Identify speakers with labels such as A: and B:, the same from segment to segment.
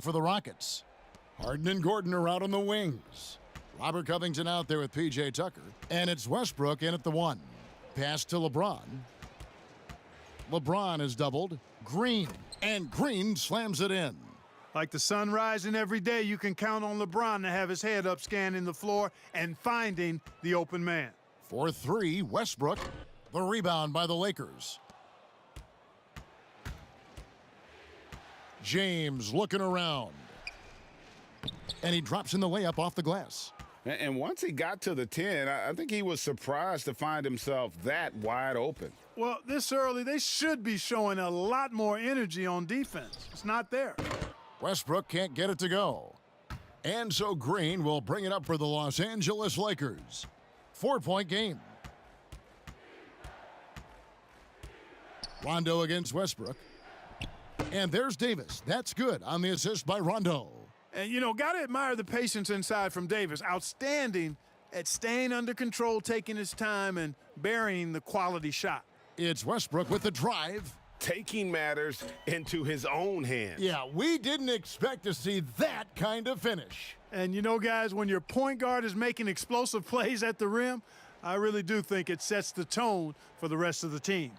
A: for the Rockets. Harden and Gordon are out on the wings. Robert Covington out there with P.J. Tucker. And it's Westbrook in at the 1. Pass to LeBron. LeBron is doubled. Green. And Green slams it in.
B: Like the sun rising every day, you can count on LeBron to have his head up scanning the floor and finding the open man.
A: For 3, Westbrook. The rebound by the Lakers. James looking around. And he drops in the layup off the glass.
C: And once he got to the 10, I think he was surprised to find himself that wide open.
B: Well, this early, they should be showing a lot more energy on defense. It's not there.
A: Westbrook can't get it to go. And so Green will bring it up for the Los Angeles Lakers. 4-point game. Rondo against Westbrook. And there's Davis. That's good on the assist by Rondo.
B: And, you know, got to admire the patience inside from Davis. Outstanding at staying under control, taking his time, and burying the quality shot.
A: It's Westbrook with the drive.
C: Taking matters into his own hands.
A: Yeah, we didn't expect to see that kind of finish.
B: And, you know, guys, when your point guard is making explosive plays at the rim, I really do think it sets the tone for the rest of the team.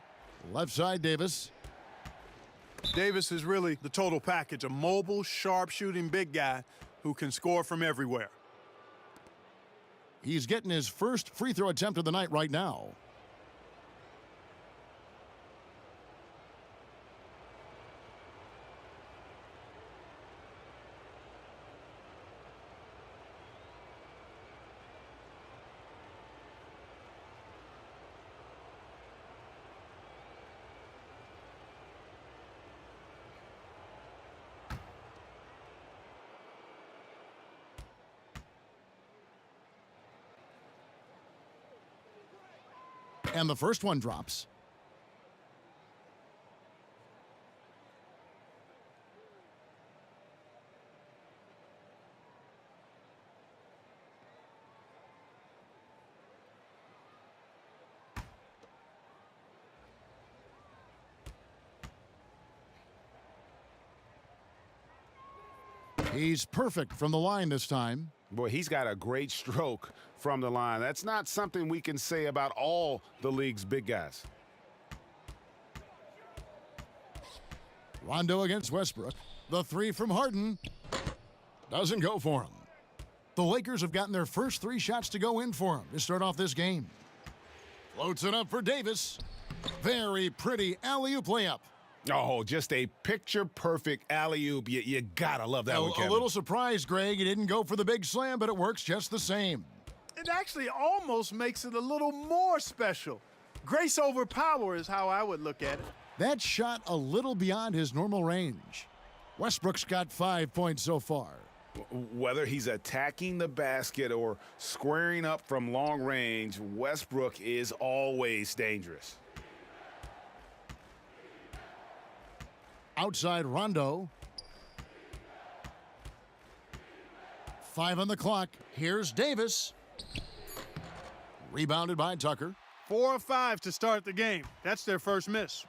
A: Left side, Davis.
B: Davis is really the total package, a mobile, sharp-shooting big guy who can score from everywhere.
A: He's getting his first free throw attempt of the night right now. And the first one drops. He's perfect from the line this time.
C: Boy, he's got a great stroke from the line. That's not something we can say about all the league's big guys.
A: Rondo against Westbrook. The 3 from Harden doesn't go for him. The Lakers have gotten their first 3 shots to go in for him to start off this game. Floats it up for Davis. Very pretty alley-oop layup.
C: Oh, just a picture-perfect alley-oop. You gotta love that one, Kevin.
A: A little surprised, Greg. He didn't go for the big slam, but it works just the same.
B: It actually almost makes it a little more special. Grace over power is how I would look at it.
A: That shot a little beyond his normal range. Westbrook's got 5 points so far.
C: Whether he's attacking the basket or squaring up from long range, Westbrook is always dangerous.
A: Outside Rondo. 5 on the clock. Here's Davis. Rebounded by Tucker.
B: 4 of 5 to start the game. That's their first miss.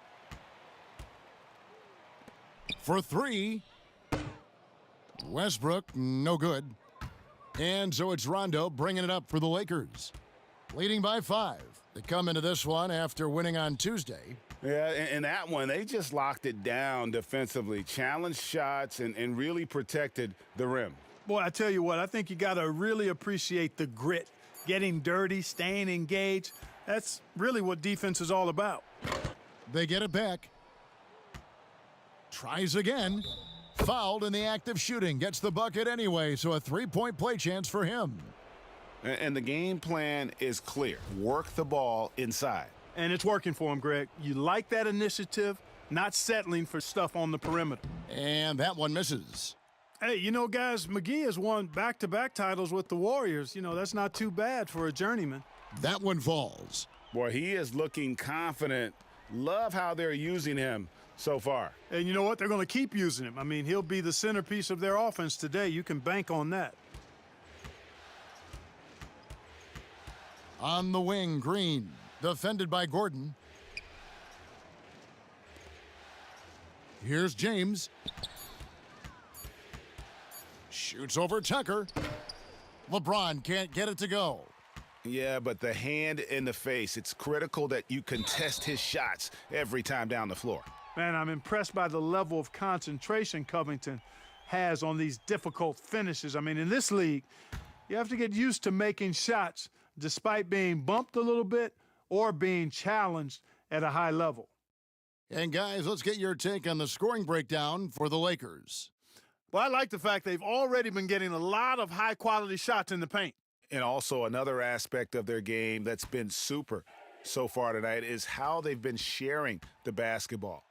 A: For 3. Westbrook, no good. And so it's Rondo bringing it up for the Lakers. Leading by 5. They come into this one after winning on Tuesday.
C: Yeah, and that one, they just locked it down defensively, challenged shots, and really protected the rim.
B: Boy, I tell you what, I think you got to really appreciate the grit, getting dirty, staying engaged. That's really what defense is all about.
A: They get it back. Tries again. Fouled in the act of shooting. Gets the bucket anyway, so a 3-point play chance for him.
C: And the game plan is clear. Work the ball inside.
B: And it's working for him, Greg. You like that initiative, not settling for stuff on the perimeter.
A: And that one misses.
B: Hey, you know, guys, McGee has won back-to-back titles with the Warriors. You know, that's not too bad for a journeyman.
A: That one falls.
C: Boy, he is looking confident. Love how they're using him so far.
B: And you know what? They're going to keep using him. I mean, he'll be the centerpiece of their offense today. You can bank on that.
A: On the wing, Green. Defended by Gordon. Here's James. Shoots over Tucker. LeBron can't get it to go.
C: Yeah, but the hand in the face, it's critical that you contest his shots every time down the floor.
B: Man, I'm impressed by the level of concentration Covington has on these difficult finishes. I mean, in this league, you have to get used to making shots despite being bumped a little bit or being challenged at a high level.
A: And guys, let's get your take on the scoring breakdown for the Lakers.
B: Well, I like the fact they've already been getting a lot of high-quality shots in the paint.
C: And also another aspect of their game that's been super so far tonight is how they've been sharing the basketball.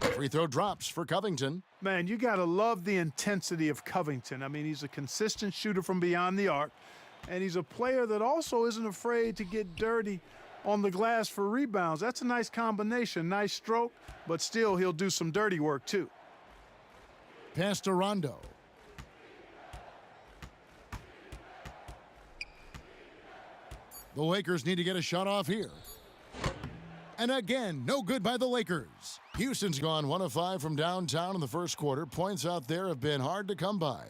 A: Free throw drops for Covington.
B: Man, you got to love the intensity of Covington. I mean, he's a consistent shooter from beyond the arc, and he's a player that also isn't afraid to get dirty on the glass for rebounds. That's a nice combination, nice stroke, but still he'll do some dirty work too.
A: Pass to Rondo. The Lakers need to get a shot off here. And again, no good by the Lakers. Houston's gone 1 of 5 from downtown in the first quarter. Points out there have been hard to come by.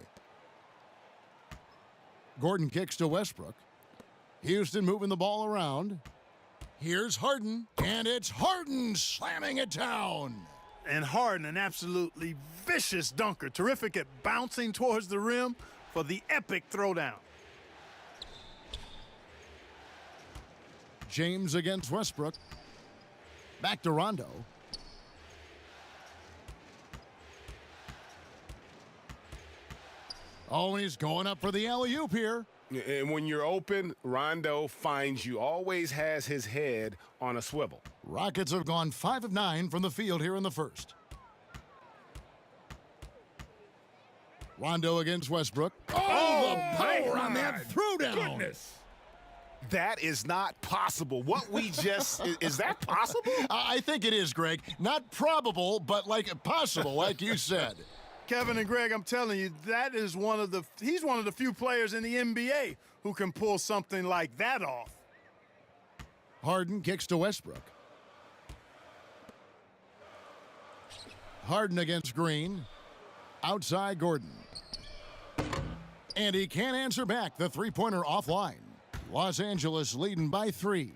A: Gordon kicks to Westbrook. Houston moving the ball around. Here's Harden, and it's Harden slamming it down.
B: And Harden, an absolutely vicious dunker. Terrific at bouncing towards the rim for the epic throwdown.
A: James against Westbrook. Back to Rondo. Oh, and he's going up for the alley-oop here.
C: And when you're open, Rondo finds you, always has his head on a swivel.
A: Rockets have gone 5 of 9 from the field here in the first. Rondo against Westbrook. Oh, the power on that throwdown.
C: Goodness. That is not possible. What we just, is that possible?
A: I think it is, Greg. Not probable, but like possible, like you said.
B: Kevin and Greg, I'm telling you, that is he's one of the few players in the NBA who can pull something like that off.
A: Harden kicks to Westbrook. Harden against Green. Outside Gordon. And he can't answer back. The three-pointer offline. Los Angeles leading by 3.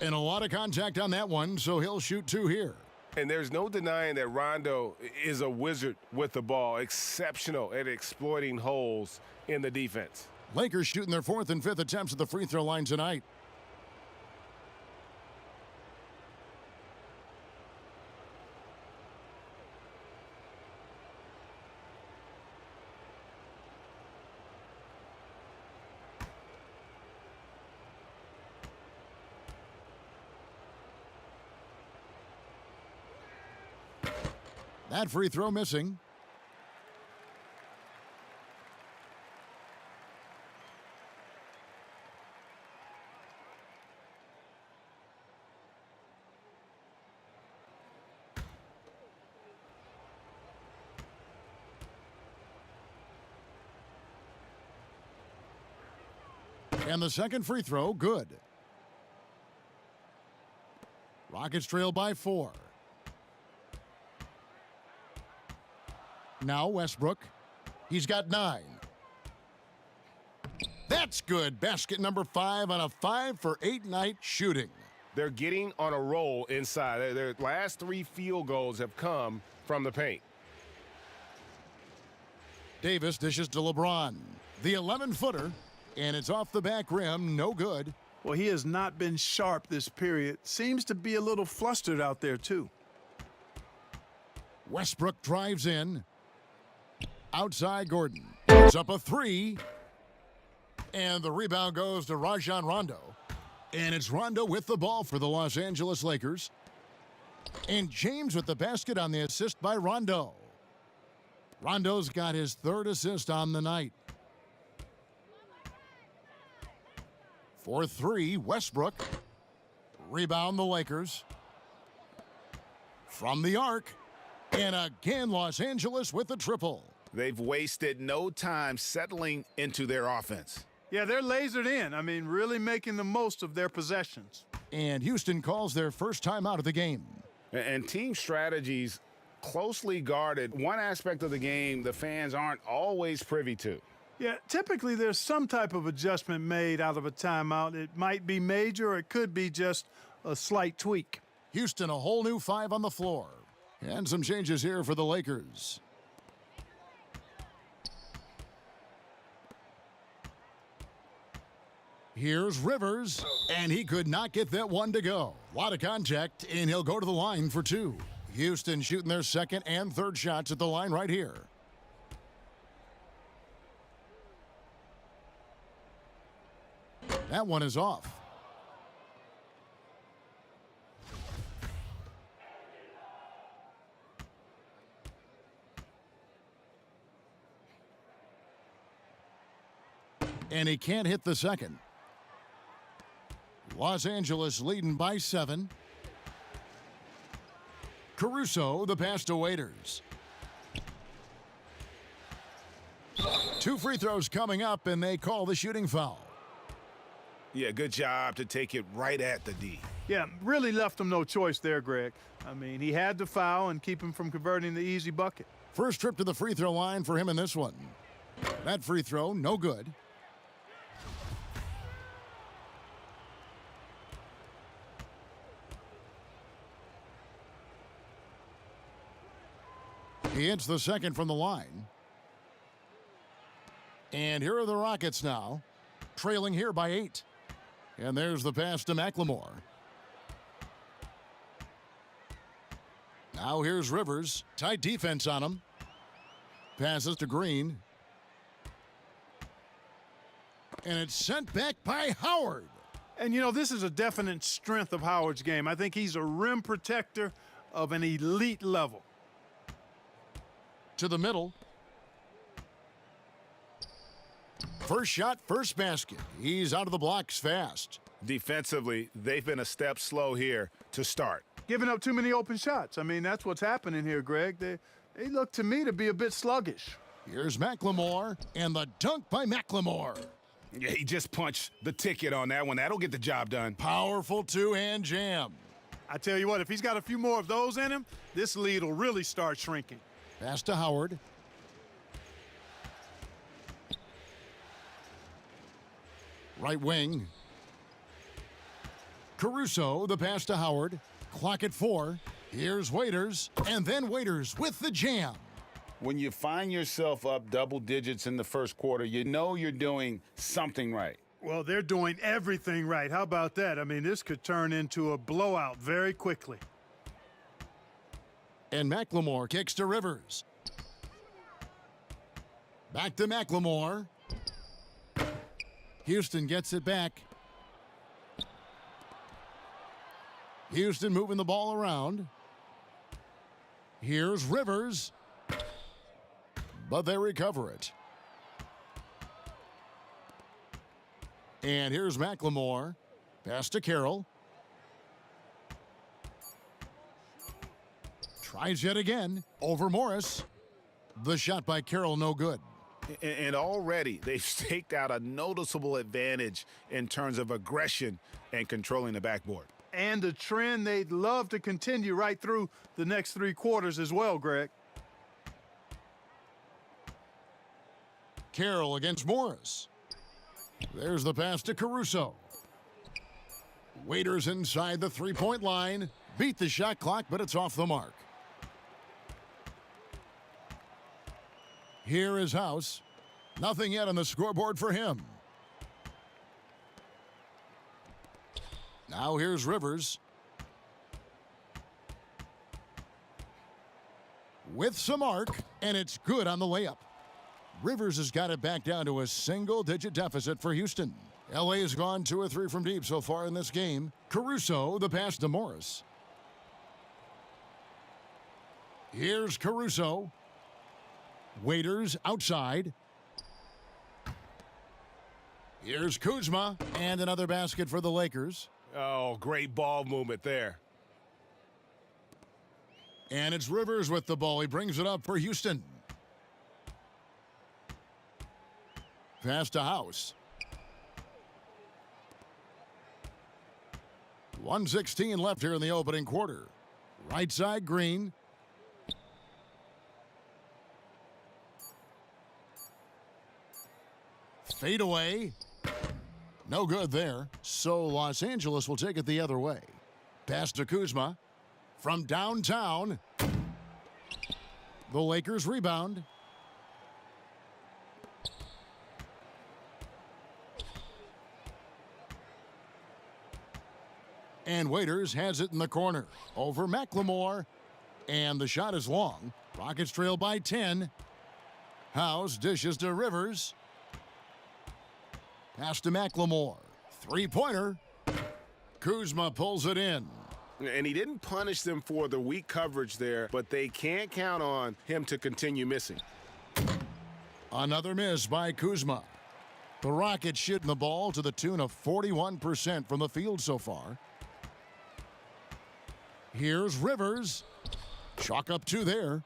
A: And a lot of contact on that one, so he'll shoot 2 here.
D: And there's no denying that Rondo is a wizard with the ball, exceptional at exploiting holes in the defense.
A: Lakers shooting their 4th and 5th attempts at the free throw line tonight. That free throw missing. And the second free throw, good. Rockets trail by 4. Now Westbrook. He's got 9. That's good. Basket number 5 on a 5 for 8 night shooting.
D: They're getting on a roll inside. Their last 3 field goals have come from the paint.
A: Davis dishes to LeBron. The 11-footer, and it's off the back rim. No good.
B: Well, he has not been sharp this period. Seems to be a little flustered out there, too.
A: Westbrook drives in. Outside Gordon. Puts up a 3. And the rebound goes to Rajon Rondo. And it's Rondo with the ball for the Los Angeles Lakers. And James with the basket on the assist by Rondo. Rondo's got his 3rd assist on the night. For 3, Westbrook. Rebound the Lakers. From the arc. And again, Los Angeles with the triple.
C: They've wasted no time settling into their offense.
B: Yeah, they're lasered in. I mean, really making the most of their possessions.
A: And Houston calls their first timeout of the game.
D: And team strategies
C: closely guarded. One aspect of the game the fans aren't always privy to.
B: Yeah, typically there's some type of adjustment made out of a timeout. It might be major, or it could be just a slight tweak.
A: Houston, a whole new 5 on the floor. And some changes here for the Lakers. Here's Rivers, and he could not get that one to go. A lot of contact, and he'll go to the line for 2. Houston shooting their second and third shots at the line right here. That one is off. And he can't hit the second. Los Angeles leading by 7. Caruso, the pass to Waiters. 2 free throws coming up, and they call the shooting foul.
C: Yeah, good job to take it right at the D.
B: Yeah, really left him no choice there, Greg. I mean, he had to foul and keep him from converting the easy bucket.
A: First trip to the free throw line for him in this one. That free throw, no good. He hits the second from the line. And here are the Rockets now, trailing here by 8. And there's the pass to McLemore. Now here's Rivers. Tight defense on him. Passes to Green. And it's sent back by Howard.
B: And, you know, this is a definite strength of Howard's game. I think he's a rim protector of an elite level.
A: To the middle. First shot, first basket. He's out of the blocks fast.
C: Defensively, they've been a step slow here to start.
B: Giving up too many open shots. I mean, that's what's happening here, Greg. They look to me to be a bit sluggish.
A: Here's McLemore, and the dunk by McLemore.
C: Yeah, he just punched the ticket on that one. That'll get the job done.
A: Powerful two-hand jam.
B: I tell you what, if he's got a few more of those in him, this lead will really start shrinking.
A: Pass to Howard. Right wing. Caruso, the pass to Howard. Clock at 4. Here's Waiters, and then Waiters with the jam.
C: When you find yourself up double digits in the first quarter, you know you're doing something right.
B: Well, they're doing everything right. How about that? I mean, this could turn into a blowout very quickly.
A: And McLemore kicks to Rivers. Back to McLemore. Houston gets it back. Houston moving the ball around. Here's Rivers. But they recover it. And here's McLemore. Pass to Carroll. Tries yet again. Over Morris. The shot by Carroll, no good.
C: And already they've staked out a noticeable advantage in terms of aggression and controlling the backboard.
B: And a trend they'd love to continue right through the next 3 quarters as well, Greg.
A: Carroll against Morris. There's the pass to Caruso. Waiters inside the three-point line. Beat the shot clock, but it's off the mark. Here is House. Nothing yet on the scoreboard for him. Now here's Rivers. With some arc, and it's good on the layup. Rivers has got it back down to a single-digit deficit for Houston. LA has gone 2 or 3 from deep so far in this game. Caruso, the pass to Morris. Here's Caruso. Waiters outside. Here's Kuzma, and another basket for the Lakers.
D: Oh, great ball movement there.
A: And it's Rivers with the ball. He brings it up for Houston. Pass to House. 1:16 left here in the opening quarter. Right side, Green. Fade away. No good there. So Los Angeles will take it the other way. Pass to Kuzma. From downtown. The Lakers rebound. And Waiters has it in the corner. Over McLemore. And the shot is long. Rockets trail by 10. House dishes to Rivers. Pass to McLemore. Three-pointer. Kuzma pulls it in.
C: And he didn't punish them for the weak coverage there, but they can't count on him to continue missing.
A: Another miss by Kuzma. The Rockets shooting the ball to the tune of 41% from the field so far. Here's Rivers. Chalk up 2 there.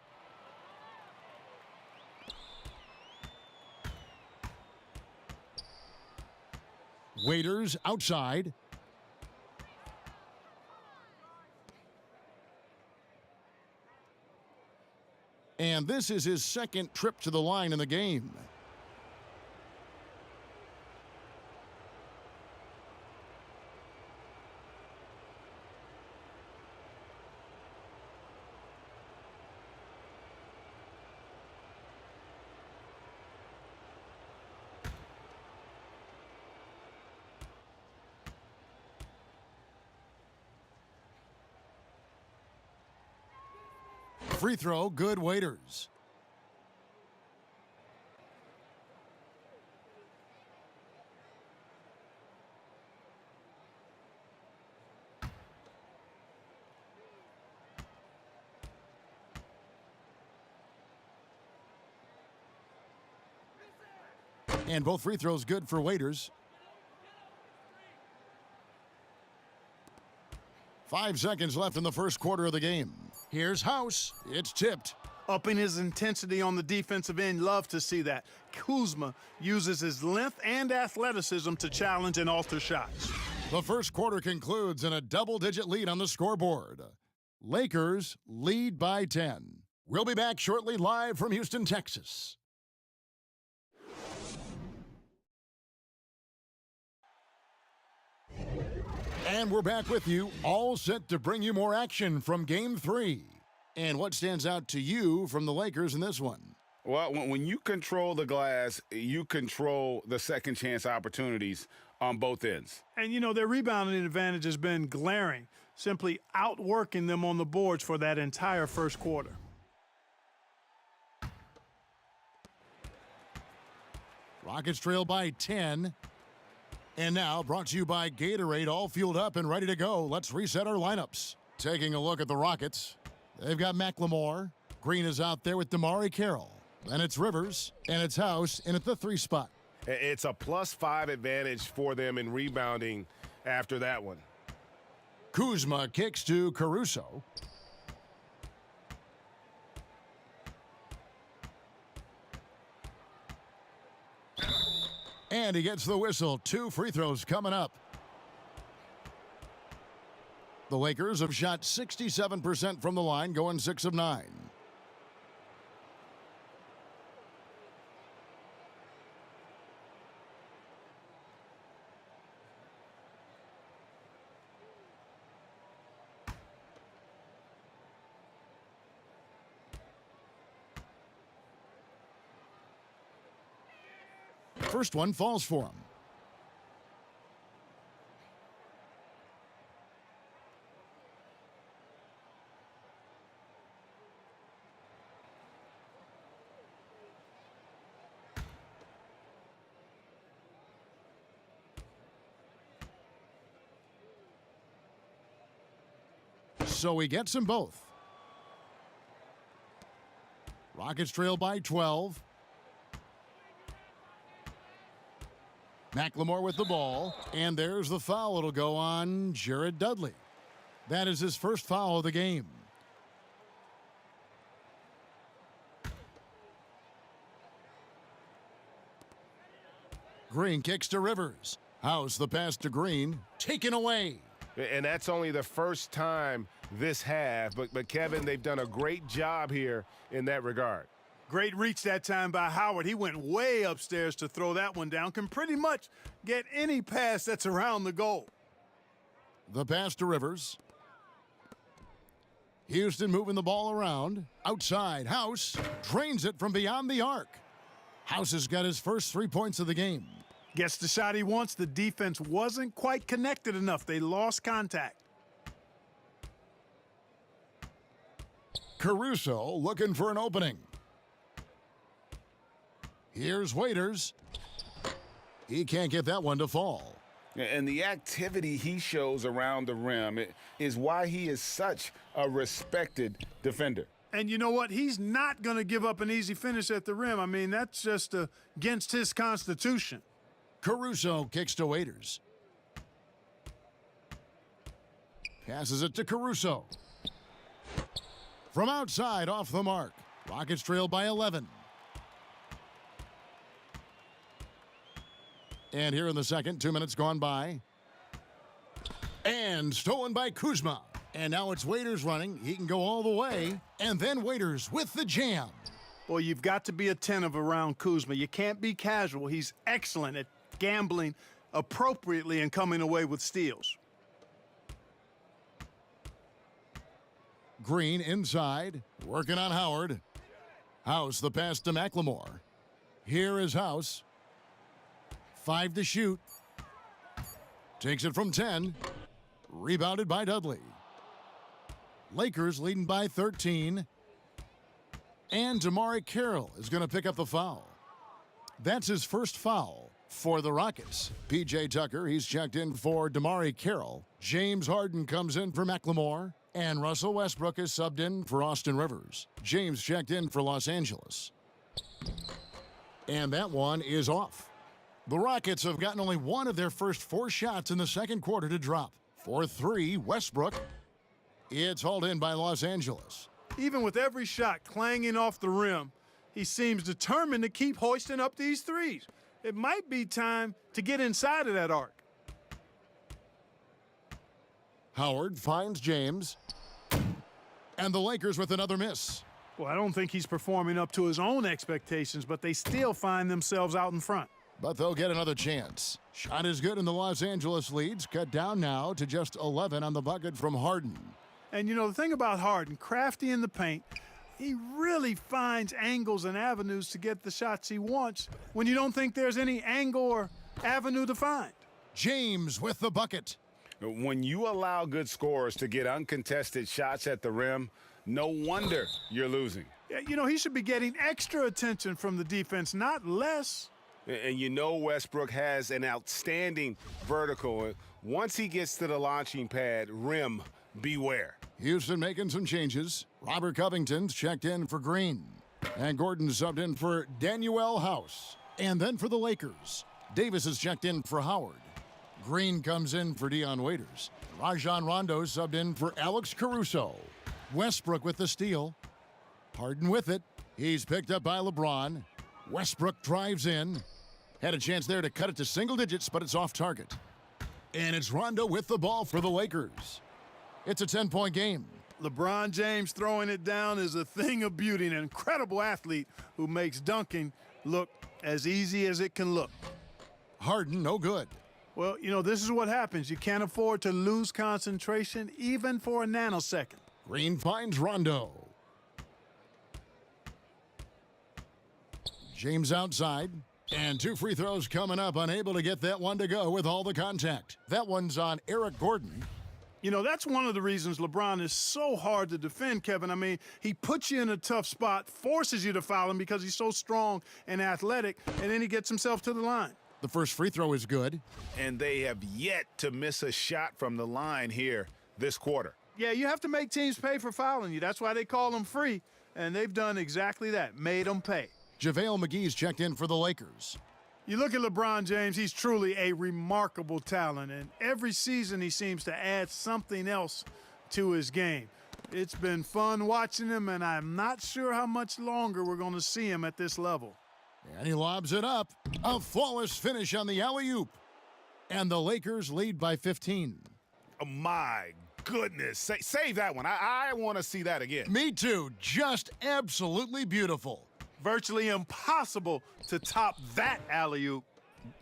A: Waiters outside. And this is his second trip to the line in the game. Free throw, good. Waiters. And both free throws good for Waiters. 5 seconds left in the first quarter of the game. Here's House. It's tipped.
B: Upping his intensity on the defensive end. Love to see that. Kuzma uses his length and athleticism to challenge and alter shots.
A: The first quarter concludes in a double-digit lead on the scoreboard. Lakers lead by 10. We'll be back shortly live from Houston, Texas. And we're back with you, all set to bring you more action from Game 3. And what stands out to you from the Lakers in this one?
C: Well, when you control the glass, you control the second chance opportunities on both ends.
B: And, you know, their rebounding advantage has been glaring, simply outworking them on the boards for that entire first quarter.
A: Rockets trail by 10. And now, brought to you by Gatorade, all fueled up and ready to go. Let's reset our lineups. Taking a look at the Rockets. They've got McLemore. Green is out there with DeMarre Carroll. Then it's Rivers, and it's House in at the 3 spot.
D: It's a +5 advantage for them in rebounding after that one.
A: Kuzma kicks to Caruso. And he gets the whistle. 2 free throws coming up. The Lakers have shot 67% from the line, going 6 of 9. First one falls for him. So he gets them both. Rockets trail by 12. McLemore with the ball, and there's the foul. It'll go on Jared Dudley. That is his first foul of the game. Green kicks to Rivers. House the pass to Green, taken away.
D: And that's only the first time this half, but Kevin, they've done a great job here in that regard.
B: Great reach that time by Howard. He went way upstairs to throw that one down. Can pretty much get any pass that's around the goal.
A: The pass to Rivers. Houston moving the ball around. Outside, House drains it from beyond the arc. House has got his first 3 points of the game.
B: Gets the shot he wants. The defense wasn't quite connected enough. They lost contact.
A: Caruso looking for an opening. Here's Waiters. He can't get that one to fall.
C: And the activity he shows around the rim is why he is such a respected defender.
B: And you know what? He's not going to give up an easy finish at the rim. I mean, that's just against his constitution.
A: Caruso kicks to Waiters. Passes it to Caruso. From outside, off the mark. Rockets trail by 11. And here in the second, 2 minutes gone by. And stolen by Kuzma. And now it's Waiters running. He can go all the way. And then Waiters with the jam.
B: Boy, you've got to be attentive around Kuzma. You can't be casual. He's excellent at gambling appropriately and coming away with steals.
A: Green inside, working on Howard. House, the pass to McLemore. Here is House. 5 to shoot. Takes it from 10. Rebounded by Dudley. Lakers leading by 13. And Damari Carroll is going to pick up the foul. That's his first foul for the Rockets. P.J. Tucker, he's checked in for Damari Carroll. James Harden comes in for McLemore. And Russell Westbrook is subbed in for Austin Rivers. James checked in for Los Angeles. And that one is off. The Rockets have gotten only one of their first 4 shots in the second quarter to drop. For 3, Westbrook. It's hauled in by Los Angeles.
B: Even with every shot clanging off the rim, he seems determined to keep hoisting up these threes. It might be time to get inside of that arc.
A: Howard finds James. And the Lakers with another miss.
B: Well, I don't think he's performing up to his own expectations, but they still find themselves out in front.
A: But they'll get another chance. Shot is good, and the Los Angeles leads cut down now to just 11 on the bucket from Harden.
B: And you know, the thing about Harden, crafty in the paint, he really finds angles and avenues to get the shots he wants when you don't think there's any angle or avenue to find.
A: James with the bucket.
C: When you allow good scorers to get uncontested shots at the rim, no wonder you're losing.
B: Yeah, you know, he should be getting extra attention from the defense, not less.
C: And you know Westbrook has an outstanding vertical. Once he gets to the launching pad, rim, beware.
A: Houston making some changes. Robert Covington's checked in for Green. And Gordon subbed in for Danuel House. And then for the Lakers, Davis is checked in for Howard. Green comes in for Dion Waiters. Rajon Rondo subbed in for Alex Caruso. Westbrook with the steal. Harden with it. He's picked up by LeBron. Westbrook drives in. Had a chance there to cut it to single digits, but it's off target. And it's Rondo with the ball for the Lakers. It's a 10-point game.
B: LeBron James throwing it down is a thing of beauty, an incredible athlete who makes dunking look as easy as it can look.
A: Harden, no good.
B: Well, you know, this is what happens. You can't afford to lose concentration even for a nanosecond.
A: Green finds Rondo. James outside. And 2 free throws coming up, unable to get that one to go with all the contact. That one's on Eric Gordon.
B: You know, that's one of the reasons LeBron is so hard to defend, Kevin. I mean, he puts you in a tough spot, forces you to foul him because he's so strong and athletic, and then he gets himself to the line.
A: The first free throw is good.
C: And they have yet to miss a shot from the line here this quarter.
B: Yeah, you have to make teams pay for fouling you. That's why they call them free, and they've done exactly that, made them pay.
A: JaVale McGee's checked in for the Lakers.
B: You look at LeBron James, he's truly a remarkable talent, and every season he seems to add something else to his game. It's been fun watching him, and I'm not sure how much longer we're going to see him at this level.
A: And he lobs it up. A flawless finish on the alley-oop. And the Lakers lead by 15.
C: Oh, my goodness. Save that one. I want to see that again.
A: Me too. Just absolutely beautiful.
B: Virtually impossible to top that alley-oop.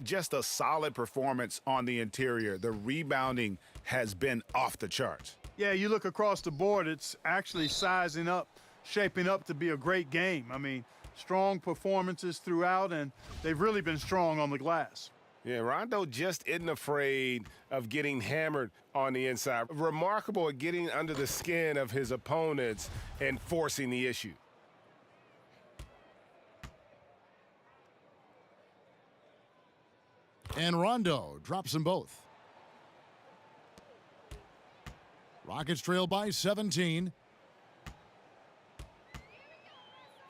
C: Just a solid performance on the interior. The rebounding has been off the charts.
B: Yeah, you look across the board, it's actually sizing up, shaping up to be a great game. I mean, strong performances throughout, and they've really been strong on the glass.
D: Yeah, Rondo just isn't afraid of getting hammered on the inside. Remarkable at getting under the skin of his opponents and forcing the issue.
A: And Rondo drops them both. Rockets trail by 17.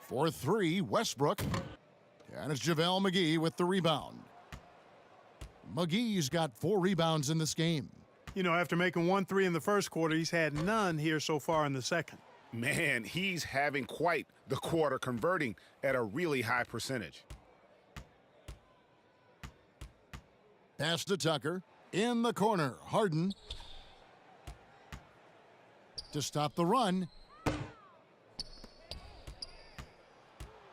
A: For three, Westbrook. And it's JaVale McGee with the rebound. McGee's got 4 rebounds in this game.
B: You know, after making 1 3 in the first quarter, he's had none here so far in the second.
C: Man, he's having quite the quarter, converting at a really high percentage.
A: Pass to Tucker. In the corner, Harden. To stop the run.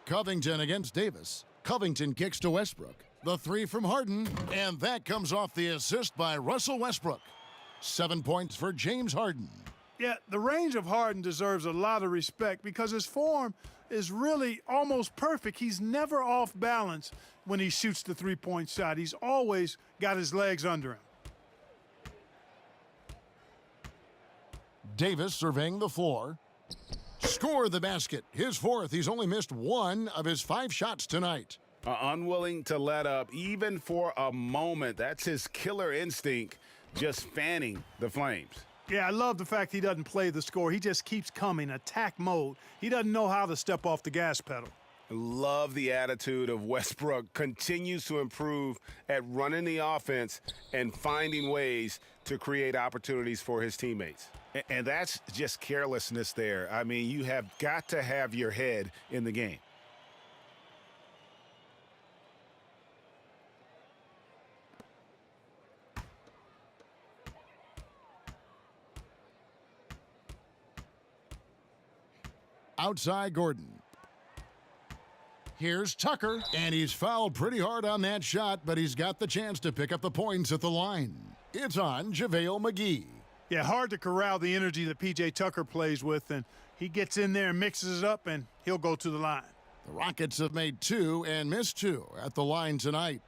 A: Covington against Davis. Covington kicks to Westbrook. The 3 from Harden, and that comes off the assist by Russell Westbrook. 7 points for James Harden.
B: Yeah, the range of Harden deserves a lot of respect because his form is really almost perfect. He's never off balance when he shoots the three-point shot. He's always got his legs under him.
A: Davis surveying the floor. Score the basket. His 4th. He's only missed 1 of his 5 shots tonight.
C: Unwilling to let up even for a moment. That's his killer instinct, just fanning the flames.
B: Yeah, I love the fact he doesn't play the score. He just keeps coming, attack mode. He doesn't know how to step off the gas pedal.
C: Love the attitude of Westbrook. Continues to improve at running the offense and finding ways to create opportunities for his teammates. And that's just carelessness there. I mean, you have got to have your head in the game.
A: Outside Gordon. Here's Tucker, and he's fouled pretty hard on that shot, but he's got the chance to pick up the points at the line. It's on JaVale McGee.
B: Yeah, hard to corral the energy that P.J. Tucker plays with, and he gets in there and mixes it up, and he'll go to the line.
A: The Rockets have made 2 and missed 2 at the line tonight.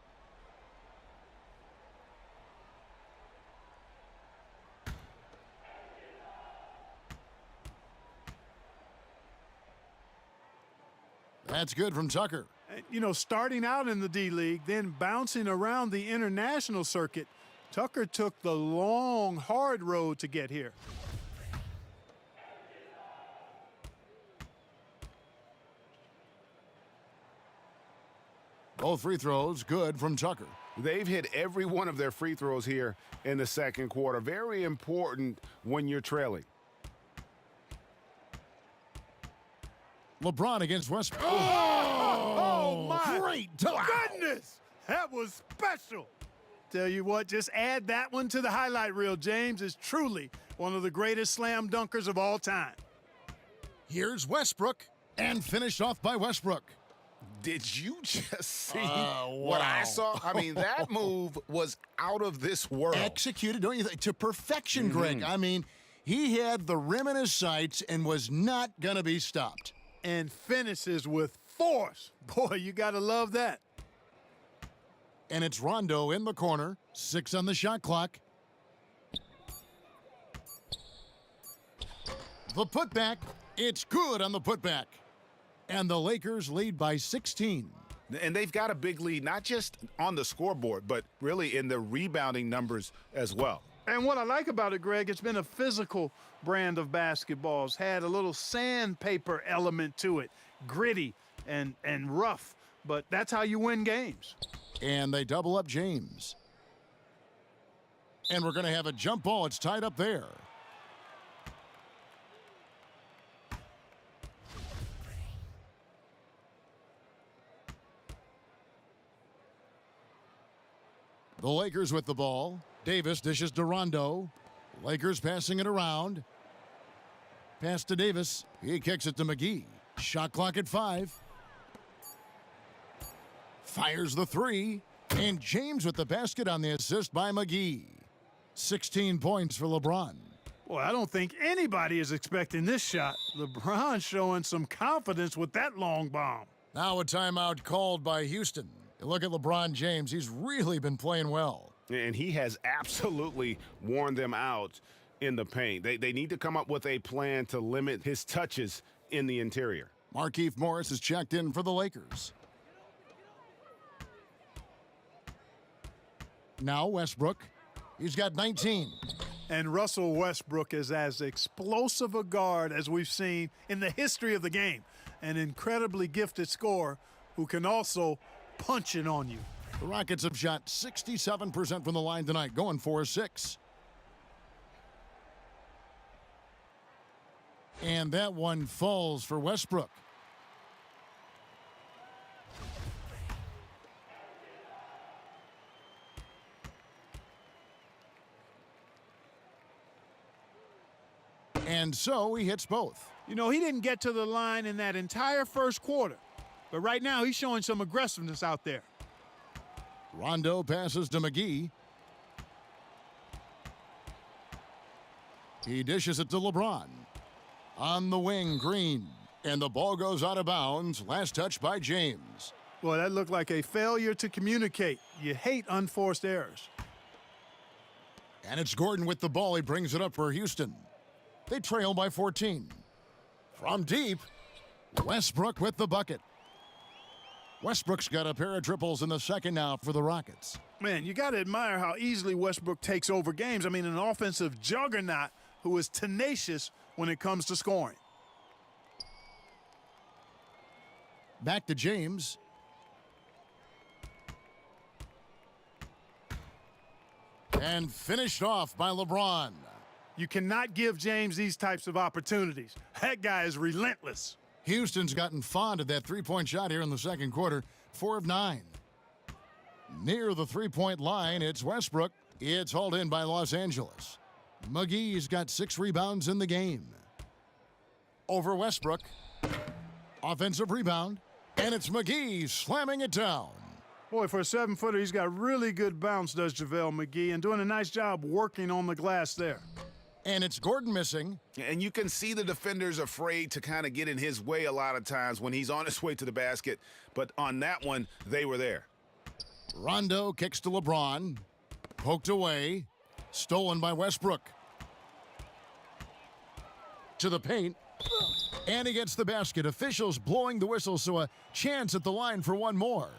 A: That's good from Tucker.
B: You know, starting out in the D-League, then bouncing around the international circuit, Tucker took the long, hard road to get here.
A: Both free throws good from Tucker.
C: They've hit every one of their free throws here in the second quarter. Very important when you're trailing.
A: LeBron against Westbrook.
B: Oh my
A: great
B: goodness! That was special. Tell you what, just add that one to the highlight reel. James is truly one of the greatest slam dunkers of all time.
A: Here's Westbrook, and finished off by Westbrook.
C: Did you just see
A: Wow.
C: what I saw? I mean, that move was out of this world.
A: Executed, don't you think, to perfection, Greg. I mean, he had the rim in his sights and was not going to be stopped.
B: And finishes with force. Boy, you got to love that.
A: And it's Rondo in the corner, 6 on the shot clock. The putback, it's good on the putback. And the Lakers lead by 16.
C: And they've got a big lead, not just on the scoreboard, but really in the rebounding numbers as well.
B: And what I like about it, Greg, it's been a physical brand of basketball. It's had a little sandpaper element to it, gritty and rough, but that's how you win games.
A: And they double up James. And we're going to have a jump ball. It's tied up there. The Lakers with the ball. Davis dishes to Rondo. Lakers passing it around. Pass to Davis. He kicks it to McGee. Shot clock at 5. Fires the three. And James with the basket on the assist by McGee. 16 points for LeBron.
B: Boy, I don't think anybody is expecting this shot. LeBron showing some confidence with that long bomb.
A: Now a timeout called by Houston. You look at LeBron James. He's really been playing well.
C: And he has absolutely worn them out in the paint. They need to come up with a plan to limit his touches in the interior.
A: Markieff Morris is checked in for the Lakers. Now Westbrook. He's got 19.
B: And Russell Westbrook is as explosive a guard as we've seen in the history of the game. An incredibly gifted scorer who can also punch it on you.
A: The Rockets have shot 67% from the line tonight, going 4-6. And that one falls for Westbrook. And so he hits both.
B: You know, he didn't get to the line in that entire first quarter. But right now, he's showing some aggressiveness out there.
A: Rondo passes to McGee. He dishes it to LeBron. On the wing, Green. And the ball goes out of bounds. Last touch by James.
B: Boy, that looked like a failure to communicate. You hate unforced errors.
A: And it's Gordon with the ball. He brings it up for Houston. They trail by 14. From deep, Westbrook with the bucket. Westbrook's got a pair of triples in the second now for the Rockets.
B: Man, you got to admire how easily Westbrook takes over games. I mean, an offensive juggernaut who is tenacious when it comes to scoring.
A: Back to James. And finished off by LeBron.
B: You cannot give James these types of opportunities. That guy is relentless.
A: Houston's gotten fond of that three-point shot here in the second quarter. 4 of 9. Near the three-point line, it's Westbrook. It's hauled in by Los Angeles. McGee's got 6 rebounds in the game. Over Westbrook. Offensive rebound. And it's McGee slamming it down.
B: Boy, for a 7-footer, he's got really good bounce, does JaVale McGee, and doing a nice job working on the glass there.
A: And it's Gordon missing.
C: And you can see the defenders afraid to kind of get in his way a lot of times when he's on his way to the basket. But on that one, they were there.
A: Rondo kicks to LeBron. Poked away. Stolen by Westbrook. To the paint. And he gets the basket. Officials blowing the whistle, so a chance at the line for one more.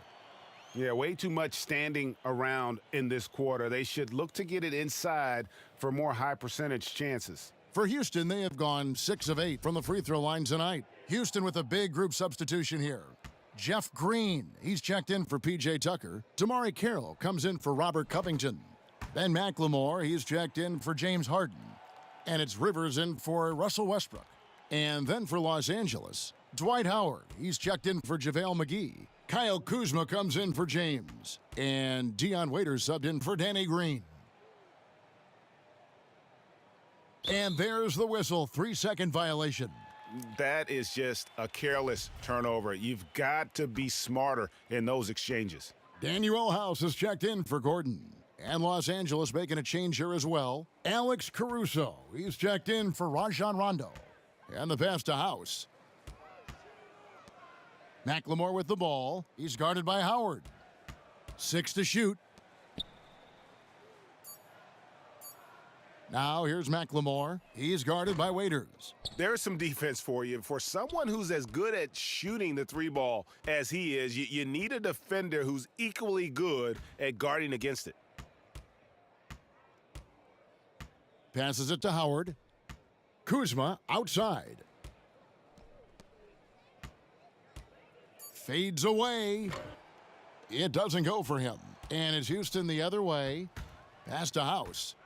C: Yeah, way too much standing around in this quarter. They should look to get it inside for more high percentage chances.
A: For Houston, they have gone 6 of 8 from the free throw line tonight. Houston with a big group substitution here. Jeff Green, he's checked in for P.J. Tucker. Damari Carroll comes in for Robert Covington. Ben McLemore, he's checked in for James Harden. And it's Rivers in for Russell Westbrook. And then for Los Angeles, Dwight Howard, he's checked in for JaVale McGee. Kyle Kuzma comes in for James. And Dion Waiters subbed in for Danny Green. And there's the whistle, 3-second violation.
C: That is just a careless turnover. You've got to be smarter in those exchanges.
A: Daniel House is checked in for Gordon. And Los Angeles making a change here as well. Alex Caruso, he's checked in for Rajon Rondo. And the pass to House. McLemore with the ball. He's guarded by Howard. 6 to shoot. Now here's McLemore. He's guarded by Waiters.
C: There's some defense for you. For someone who's as good at shooting the 3-ball as he is, you need a defender who's equally good at guarding against it.
A: Passes it to Howard. Kuzma outside. Fades away. It doesn't go for him. And it's Houston the other way. Pass to House.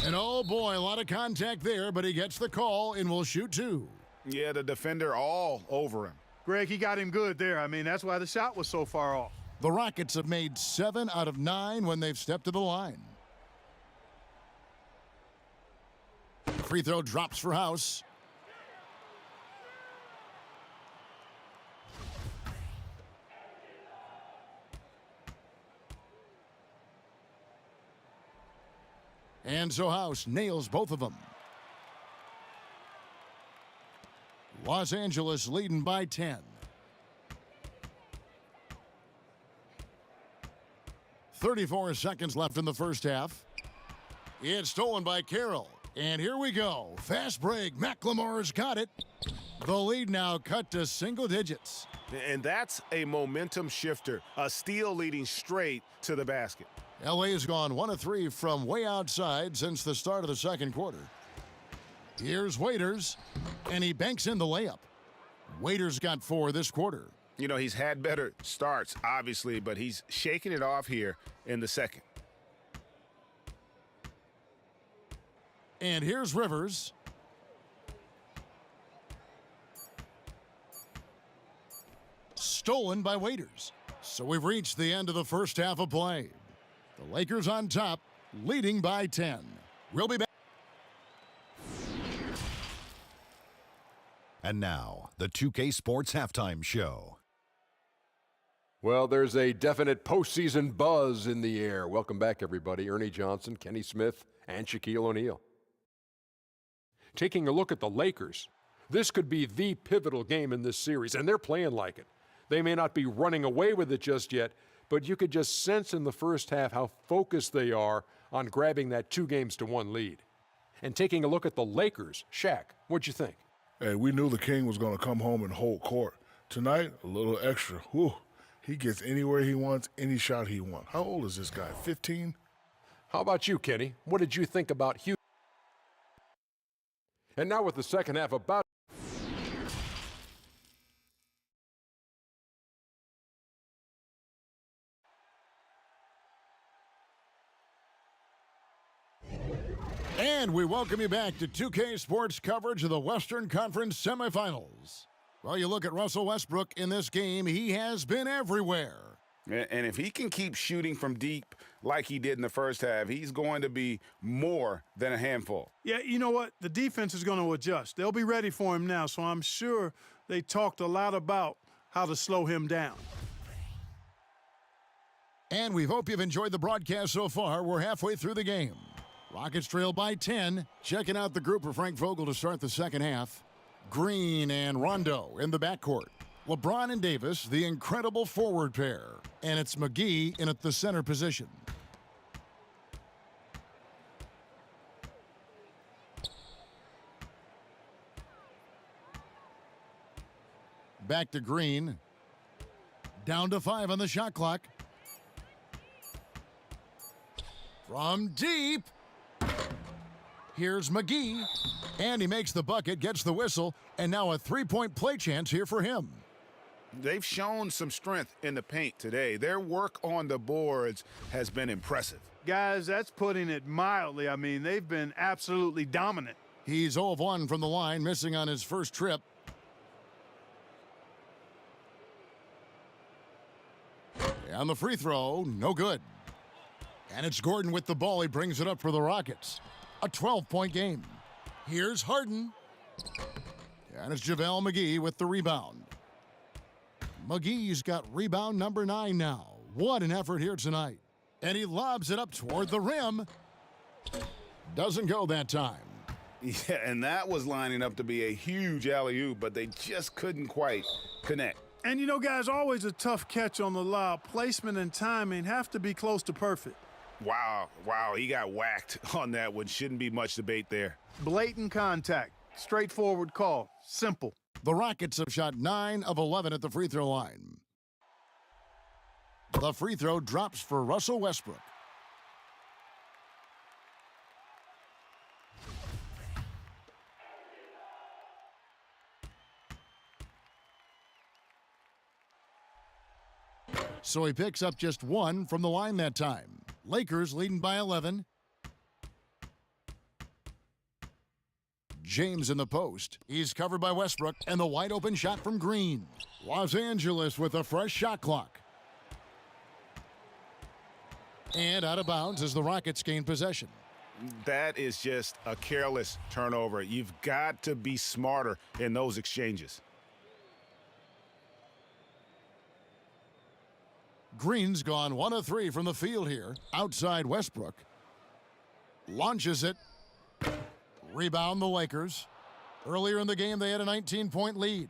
A: And oh boy, a lot of contact there, but he gets the call and will shoot 2.
C: Yeah, the defender all over him.
B: Greg, he got him good there. I mean, that's why the shot was so far off.
A: The Rockets have made 7 out of 9 when they've stepped to the line. Free throw drops for House. And so House nails both of them. Los Angeles leading by 10. 34 seconds left in the first half. It's stolen by Carroll. And here we go. Fast break. McLemore's got it. The lead now cut to single digits.
C: And that's a momentum shifter. A steal leading straight to the basket.
A: LA has gone 1 of 3 from way outside since the start of the second quarter. Here's Waiters, and he banks in the layup. Waiters got 4 this quarter.
C: You know, he's had better starts, obviously, but he's shaking it off here in the second.
A: And here's Rivers. Stolen by Waiters. So we've reached the end of the first half of play. The Lakers on top, leading by 10. We'll be back.
E: And now, the 2K Sports Halftime Show.
F: Well, there's a definite postseason buzz in the air. Welcome back, everybody. Ernie Johnson, Kenny Smith, and Shaquille O'Neal. Taking a look at the Lakers, this could be the pivotal game in this series, and they're playing like it. They may not be running away with it just yet, but you could just sense in the first half how focused they are on grabbing that 2-1 lead. And taking a look at the Lakers, Shaq, what'd you think?
G: Hey, we knew the King was going to come home and hold court. Tonight, a little extra. Whew. He gets anywhere he wants, any shot he wants. How old is this guy, 15?
F: How about you, Kenny? What did you think about Houston? And now with the second half about
A: And we welcome you back to 2K Sports coverage of the Western Conference semifinals. Well, you look at Russell Westbrook in this game, he has been everywhere.
C: And if he can keep shooting from deep like he did in the first half, he's going to be more than a handful.
B: Yeah, you know what? The defense is going to adjust. They'll be ready for him now, so I'm sure they talked a lot about how to slow him down.
A: And we hope you've enjoyed the broadcast so far. We're halfway through the game. Rockets trail by 10. Checking out the group for Frank Vogel to start the second half. Green and Rondo in the backcourt. LeBron and Davis, the incredible forward pair. And it's McGee in at the center position. Back to Green. Down to 5 on the shot clock. From deep. Here's McGee. And he makes the bucket, gets the whistle, and now a three-point play chance here for him.
C: They've shown some strength in the paint today. Their work on the boards has been impressive.
B: Guys, that's putting it mildly. I mean, they've been absolutely dominant.
A: He's 0 of 1 from the line, missing on his first trip. And the free throw, no good. And it's Gordon with the ball. He brings it up for the Rockets. A 12-point game. Here's Harden. And it's JaVale McGee with the rebound. McGee's got rebound number 9 now. What an effort here tonight. And he lobs it up toward the rim. Doesn't go that time.
C: Yeah, and that was lining up to be a huge alley-oop, but they just couldn't quite connect.
B: And you know, guys, always a tough catch on the lob. Placement and timing have to be close to perfect.
C: Wow, he got whacked on that one. Shouldn't be much debate there.
B: Blatant contact. Straightforward call. Simple.
A: The Rockets have shot 9 of 11 at the free throw line. The free throw drops for Russell Westbrook. So he picks up just 1 from the line that time. Lakers leading by 11. James in the post. He's covered by Westbrook, and the wide open shot from Green. Los Angeles with a fresh shot clock. And out of bounds as the Rockets gain possession.
C: That is just a careless turnover. You've got to be smarter in those exchanges.
A: Green's gone 1 of 3 from the field here, outside Westbrook. Launches it. Rebound the Lakers. Earlier in the game, they had a 19-point lead.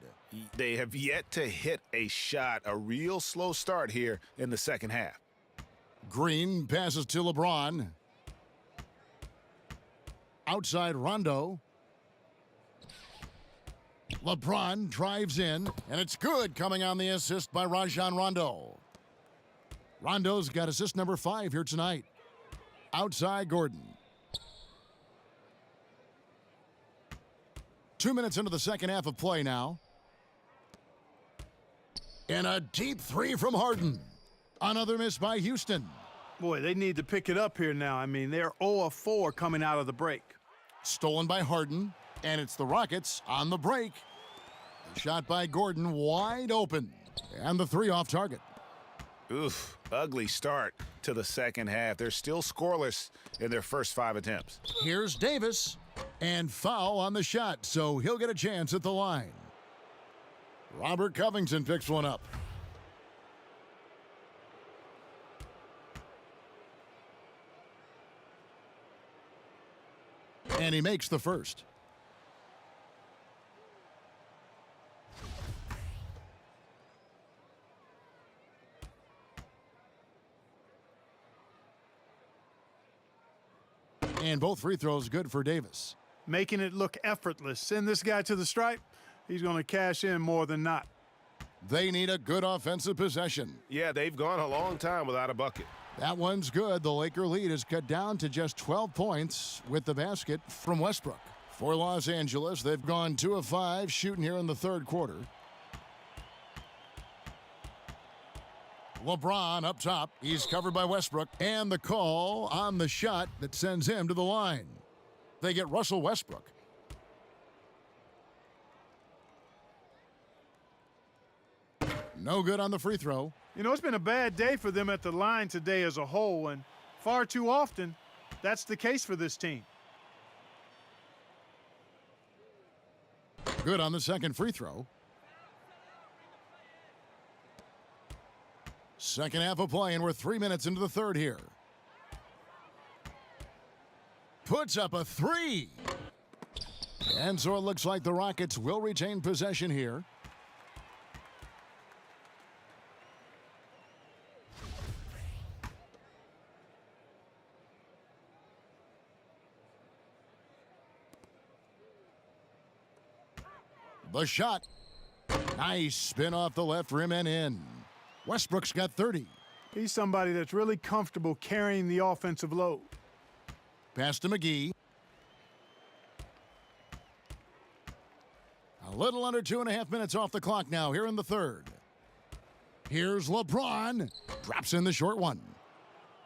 C: They have yet to hit a shot, a real slow start here in the second half.
A: Green passes to LeBron. Outside Rondo. LeBron drives in, and it's good coming on the assist by Rajon Rondo. Rondo's got assist number 5 here tonight. Outside Gordon. 2 minutes into the second half of play now. And a deep 3 from Harden. Another miss by Houston.
B: Boy, they need to pick it up here now. I mean, they're 0 of 4 coming out of the break.
A: Stolen by Harden, and it's the Rockets on the break. The shot by Gordon wide open, and the 3 off target.
C: Oof, ugly start to the second half. They're still scoreless in their first 5 attempts.
A: Here's Davis, and foul on the shot, so he'll get a chance at the line. Robert Covington picks one up. And he makes the first. And both free throws good for Davis.
B: Making it look effortless. Send this guy to the stripe. He's going to cash in more than not.
A: They need a good offensive possession.
C: Yeah, they've gone a long time without a bucket.
A: That one's good. The Laker lead is cut down to just 12 points with the basket from Westbrook. For Los Angeles, they've gone 2 of 5 shooting here in the third quarter. LeBron up top. He's covered by Westbrook. And the call on the shot that sends him to the line. They get Russell Westbrook. No good on the free throw.
B: You know, it's been a bad day for them at the line today as a whole, and far too often, that's the case for this team.
A: Good on the second free throw. Second half of play, and we're 3 minutes into the third here. Puts up a 3. And so it looks like the Rockets will retain possession here. The shot. Nice spin off the left rim and in. Westbrook's got 30.
B: He's somebody that's really comfortable carrying the offensive load.
A: Pass to McGee. A little under 2.5 minutes off the clock now here in the third. Here's LeBron. Drops in the short one.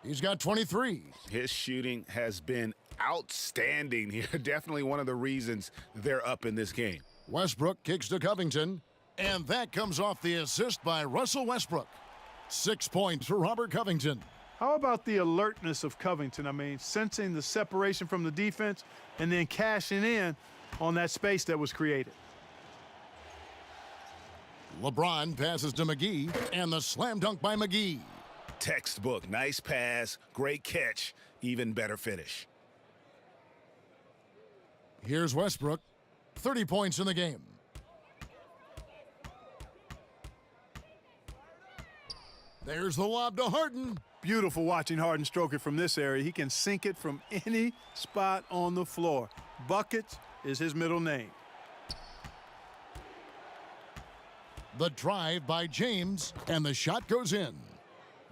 A: He's got 23.
C: His shooting has been outstanding here. Definitely one of the reasons they're up in this game.
A: Westbrook kicks to Covington, and that comes off the assist by Russell Westbrook. 6 points for Robert Covington.
B: How about the alertness of Covington? I mean, sensing the separation from the defense and then cashing in on that space that was created.
A: LeBron passes to McGee, and the slam dunk by McGee.
C: Textbook, nice pass, great catch, even better finish.
A: Here's Westbrook, 30 points in the game. There's the lob to Harden.
B: Beautiful watching Harden stroke it from this area. He can sink it from any spot on the floor. Buckets is his middle name.
A: The drive by James, and the shot goes in.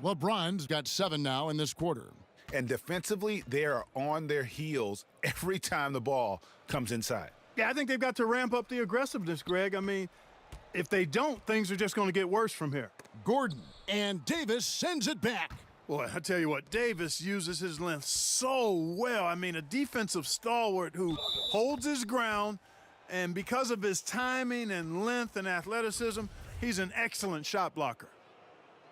A: LeBron's got 7 now in this quarter.
C: And defensively, they are on their heels every time the ball comes inside.
B: Yeah, I think they've got to ramp up the aggressiveness, Greg. I mean, if they don't, things are just going to get worse from here.
A: Gordon, and Davis sends it back.
B: Boy, I tell you what, Davis uses his length so well. I mean, a defensive stalwart who holds his ground, and because of his timing and length and athleticism, he's an excellent shot blocker.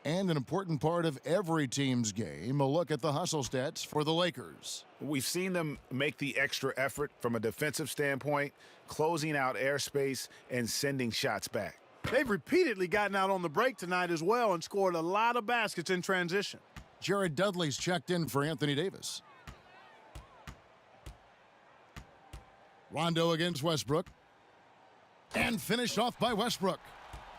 A: And an important part of every team's game, a look at the hustle stats for the Lakers.
C: We've seen them make the extra effort from a defensive standpoint, closing out airspace and sending shots back.
B: They've repeatedly gotten out on the break tonight as well and scored a lot of baskets in transition.
A: Jared Dudley's checked in for Anthony Davis. Rondo against Westbrook. And finished off by Westbrook.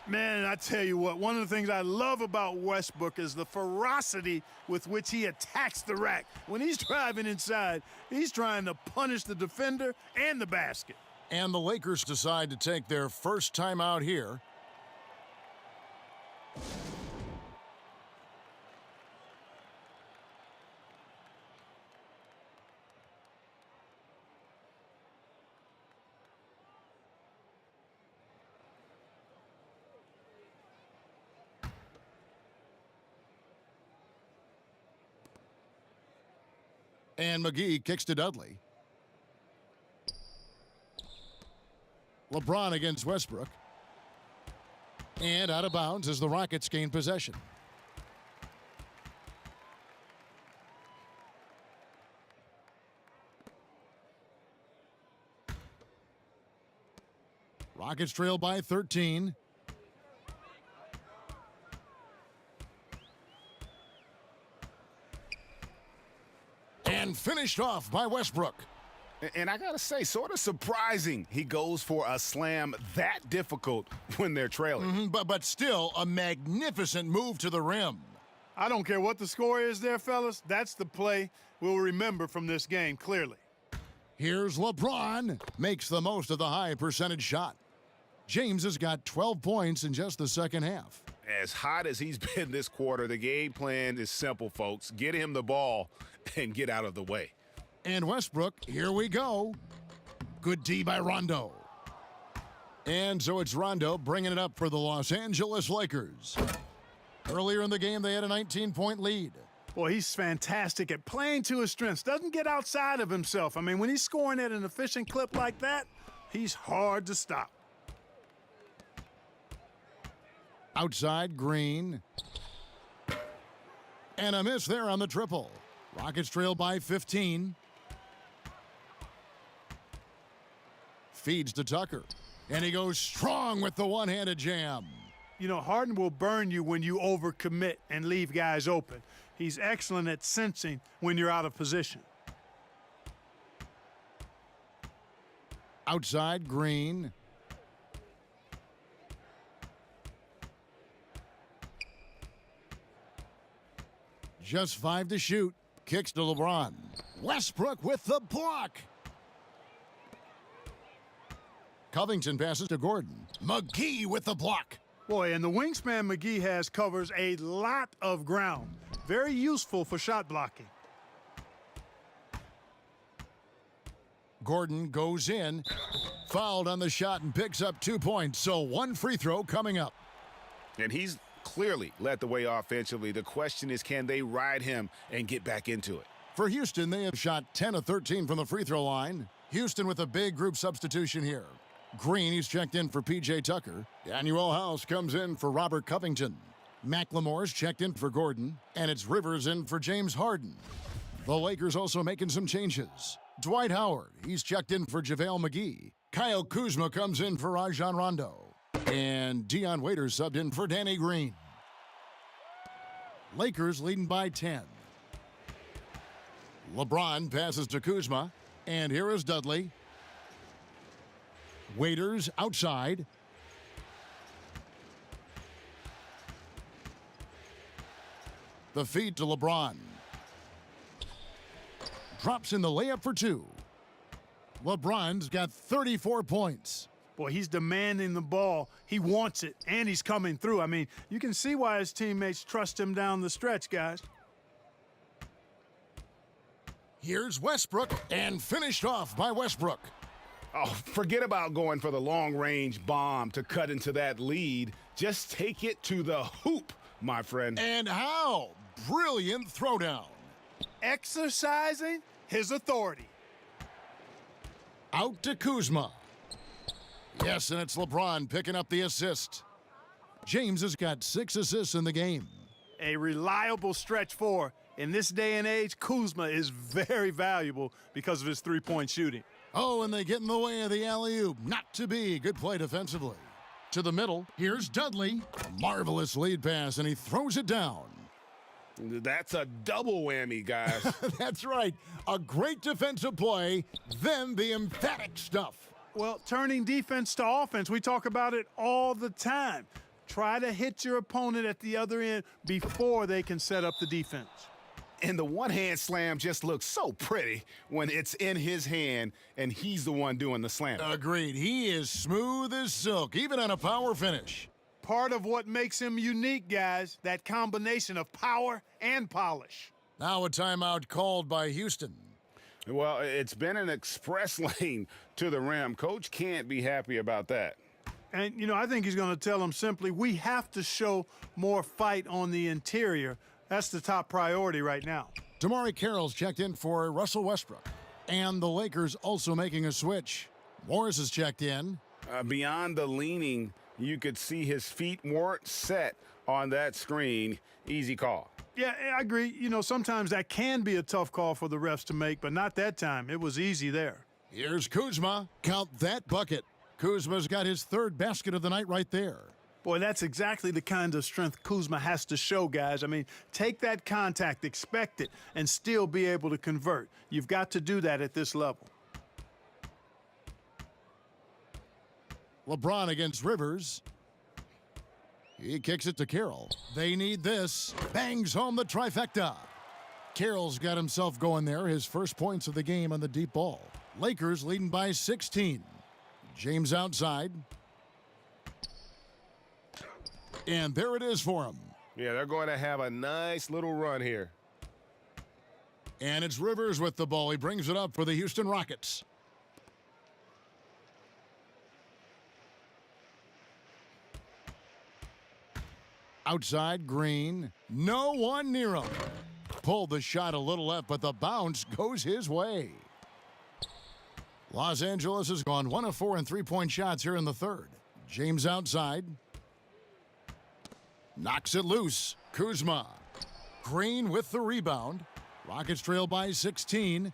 B: Man, I tell you what, one of the things I love about Westbrook is the ferocity with which he attacks the rack. When he's driving inside, he's trying to punish the defender and the basket.
A: And the Lakers decide to take their first timeout here. And McGee kicks to Dudley. LeBron against Westbrook. And out of bounds as the Rockets gain possession. Rockets trail by 13. And finished off by Westbrook.
C: And I got to say, sort of surprising he goes for a slam that difficult when they're trailing.
A: But still a magnificent move to the rim.
B: I don't care what the score is there, fellas. That's the play we'll remember from this game, clearly.
A: Here's LeBron. Makes the most of the high percentage shot. James has got 12 points in just the second half.
C: As hot as he's been this quarter, the game plan is simple, folks. Get him the ball and get out of the way.
A: And Westbrook, here we go. Good D by Rondo. And so it's Rondo bringing it up for the Los Angeles Lakers. Earlier in the game, they had a 19-point lead.
B: Boy, he's fantastic at playing to his strengths. Doesn't get outside of himself. I mean, when he's scoring at an efficient clip like that, he's hard to stop.
A: Outside, Green. And a miss there on the triple. Rockets trail by 15. Feeds to Tucker. And he goes strong with the one-handed jam.
B: You know, Harden will burn you when you overcommit and leave guys open. He's excellent at sensing when you're out of position.
A: Outside, Green. Just 5 to shoot. Kicks to LeBron. Westbrook with the block. Covington passes to Gordon. McGee with the block.
B: Boy, and the wingspan McGee has covers a lot of ground. Very useful for shot blocking.
A: Gordon goes in. Fouled on the shot and picks up 2 points. So 1 free throw coming up.
C: And he's clearly led the way offensively. The question is, can they ride him and get back into it?
A: For Houston, they have shot 10 of 13 from the free throw line. Houston with a big group substitution here. Green, he's checked in for P.J. Tucker. Daniel House comes in for Robert Covington. McLemore's checked in for Gordon. And it's Rivers in for James Harden. The Lakers also making some changes. Dwight Howard, he's checked in for JaVale McGee. Kyle Kuzma comes in for Rajon Rondo. And Dion Waiters subbed in for Danny Green. Lakers leading by 10. LeBron passes to Kuzma. And here is Dudley. Waiters outside. The feed to LeBron. Drops in the layup for 2. LeBron's got 34 points.
B: Boy, he's demanding the ball. He wants it, and he's coming through. I mean, you can see why his teammates trust him down the stretch, guys.
A: Here's Westbrook, and finished off by Westbrook.
C: Oh, forget about going for the long-range bomb to cut into that lead. Just take it to the hoop, my friend.
A: And how? Brilliant throwdown.
B: Exercising his authority.
A: Out to Kuzma. Yes, and it's LeBron picking up the assist. James has got 6 assists in the game.
B: A reliable stretch 4. In this day and age, Kuzma is very valuable because of his three-point shooting.
A: Oh, and they get in the way of the alley-oop. Not to be. Good play defensively. To the middle. Here's Dudley. Marvelous lead pass, and he throws it down.
C: That's a double whammy, guys.
A: That's right. A great defensive play, then the emphatic stuff.
B: Well, turning defense to offense, we talk about it all the time. Try to hit your opponent at the other end before they can set up the defense.
C: And the one-hand slam just looks so pretty when it's in his hand and he's the one doing the slam.
A: Agreed. He is smooth as silk, even on a power finish.
B: Part of what makes him unique, guys, that combination of power and polish.
A: Now a timeout called by Houston.
C: Well, it's been an express lane to the rim. Coach can't be happy about that.
B: And, you know, I think he's going to tell them simply, we have to show more fight on the interior. That's the top priority right now.
A: Damari Carroll's checked in for Russell Westbrook. And the Lakers also making a switch. Morris is checked in.
C: Beyond the leaning, you could see his feet weren't set on that screen. Easy call.
B: Yeah, I agree. You know, sometimes that can be a tough call for the refs to make, but not that time. It was easy there.
A: Here's Kuzma. Count that bucket. Kuzma's got his third basket of the night right there.
B: Boy, that's exactly the kind of strength Kuzma has to show, guys. I mean, take that contact, expect it, and still be able to convert. You've got to do that at this level.
A: LeBron against Rivers. He kicks it to Carroll. They need this. Bangs home the trifecta. Carroll's got himself going there. His first points of the game on the deep ball. Lakers leading by 16. James outside. And there it is for him.
C: Yeah, they're going to have a nice little run here.
A: And it's Rivers with the ball. He brings it up for the Houston Rockets. Outside, Green. No one near him. Pulled the shot a little left, but the bounce goes his way. Los Angeles has gone 1 of 4 in three-point shots here in the third. James outside. Knocks it loose. Kuzma. Green with the rebound. Rockets trail by 16.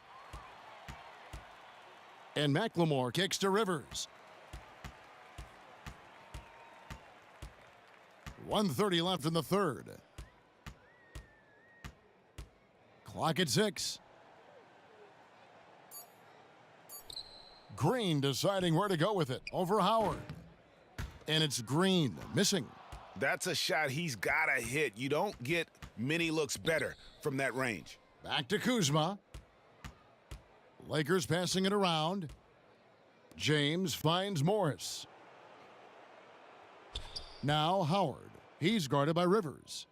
A: And McLemore kicks to Rivers. 1:30 left in the third. Clock at 6. Green deciding where to go with it over Howard. And it's Green missing.
C: That's a shot he's got to hit. You don't get many looks better from that range.
A: Back to Kuzma. Lakers passing it around. James finds Morris. Now Howard. He's guarded by Rivers.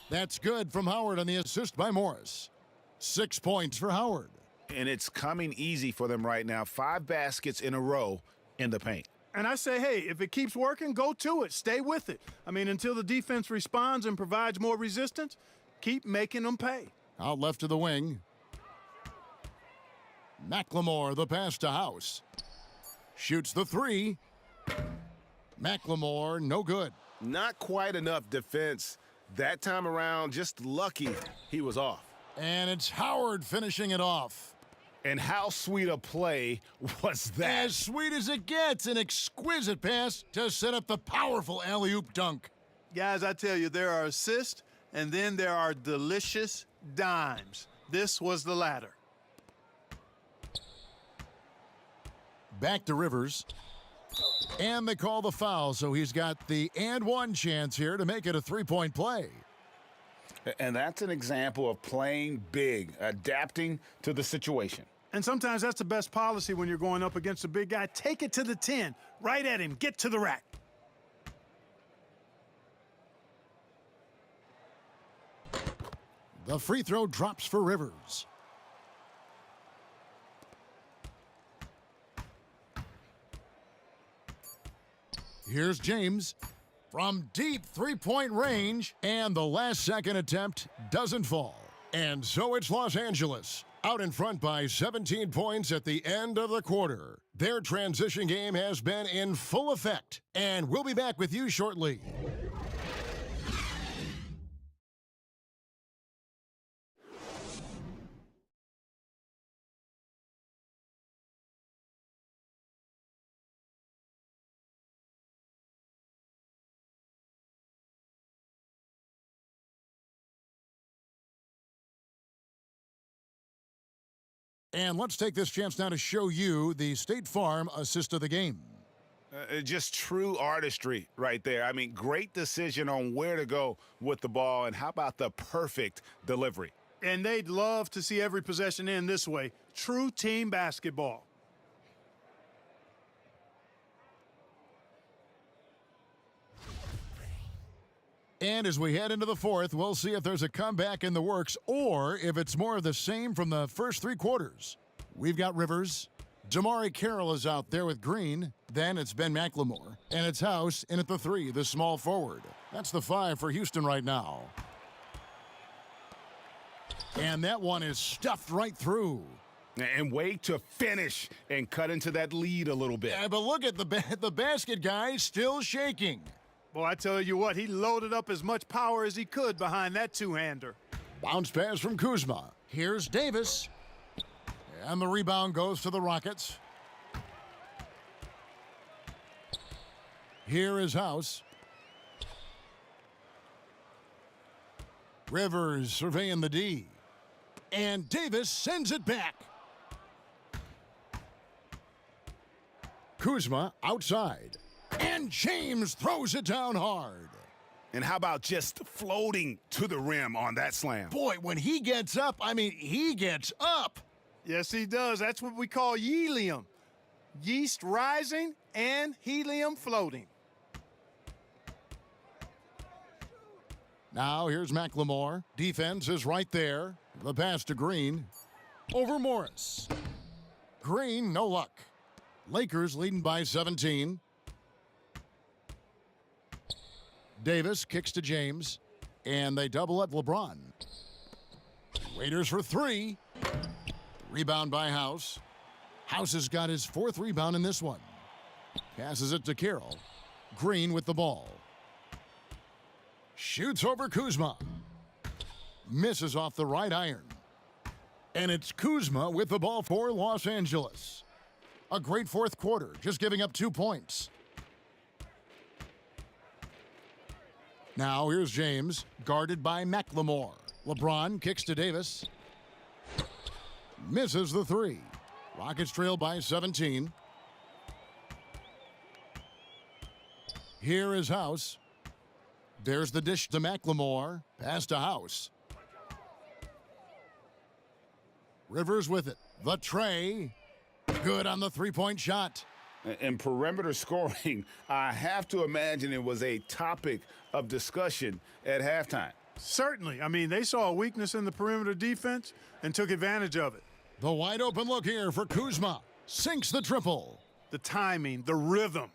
A: That's good from Howard on the assist by Morris. 6 points for Howard.
C: And it's coming easy for them right now. 5 baskets in a row in the paint.
B: And I say, hey, if it keeps working, go to it. Stay with it. I mean, until the defense responds and provides more resistance, keep making them pay.
A: Out left to the wing. McLemore, the pass to House. Shoots the three. McLemore, no good.
C: Not quite enough defense that time around. Just lucky he was off.
A: And it's Howard finishing it off.
C: And how sweet a play was that?
A: As sweet as it gets, an exquisite pass to set up the powerful alley-oop dunk.
B: Guys, I tell you, there are assists, and then there are delicious dimes. This was the latter.
A: Back to Rivers. And they call the foul, so he's got the and one chance here to make it a three-point play.
C: And that's an example of playing big, adapting to the situation.
B: And sometimes that's the best policy when you're going up against a big guy. Take it to the 10, right at him, get to the rack.
A: The free throw drops for Rivers. Here's James from deep three-point range, and the last-second attempt doesn't fall. And so it's Los Angeles, out in front by 17 points at the end of the quarter. Their transition game has been in full effect, and we'll be back with you shortly. And let's take this chance now to show you the State Farm assist of the game.
C: Just true artistry right there. I mean, great decision on where to go with the ball, and how about the perfect delivery?
B: And they'd love to see every possession end this way. True team basketball.
A: And as we head into the fourth, we'll see if there's a comeback in the works or if it's more of the same from the first three quarters. We've got Rivers. Damari Carroll is out there with Green. Then it's Ben McLemore. And it's House in at the 3, the small forward. That's the 5 for Houston right now. And that one is stuffed right through.
C: And wait to finish and cut into that lead a little bit.
A: Yeah, but look at the basket guy still shaking.
B: Boy, I tell you what, he loaded up as much power as he could behind that two-hander.
A: Bounce pass from Kuzma. Here's Davis. And the rebound goes to the Rockets. Here is House. Rivers surveying the D. And Davis sends it back. Kuzma outside. And James throws it down hard.
C: And how about just floating to the rim on that slam?
A: Boy, when he gets up, I mean, he gets up.
B: Yes, he does. That's what we call helium. Yeast rising and helium floating.
A: Now here's McLemore. Defense is right there. The pass to Green. Over Morris. Green, no luck. Lakers leading by 17. Davis kicks to James. And they double up LeBron. Waiters for 3. Rebound by House. House has got his 4th rebound in this one. Passes it to Carroll. Green with the ball. Shoots over Kuzma. Misses off the right iron. And it's Kuzma with the ball for Los Angeles. A great fourth quarter, just giving up 2 points. Now here's James, guarded by McLemore. LeBron kicks to Davis. Misses the 3. Rockets trail by 17. Here is House. There's the dish to McLemore. Pass to House. Rivers with it. The tray. Good on the 3-point shot.
C: And perimeter scoring, I have to imagine it was a topic of discussion at halftime.
B: Certainly. I mean, they saw a weakness in the perimeter defense and took advantage of it.
A: The wide open look here for Kuzma. Sinks the triple.
B: The timing, the rhythm.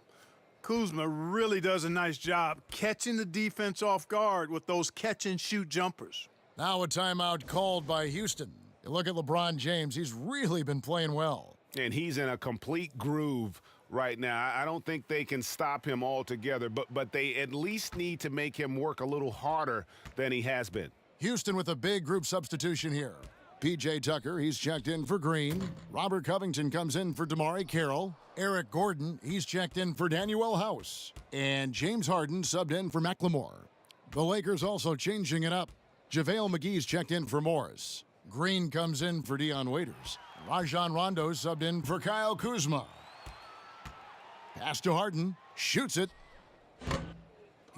B: Kuzma really does a nice job catching the defense off guard with those catch-and-shoot jumpers.
A: Now a timeout called by Houston. You look at LeBron James. He's really been playing well.
C: And he's in a complete groove right now. I don't think they can stop him altogether, but they at least need to make him work a little harder than he has been.
A: Houston with a big group substitution here. P.J. Tucker, he's checked in for Green. Robert Covington comes in for Damari Carroll. Eric Gordon, he's checked in for Danuel House. And James Harden subbed in for McLemore. The Lakers also changing it up. JaVale McGee's checked in for Morris. Green comes in for Dion Waiters. Rajon Rondo subbed in for Kyle Kuzma. Pass to Harden. Shoots it.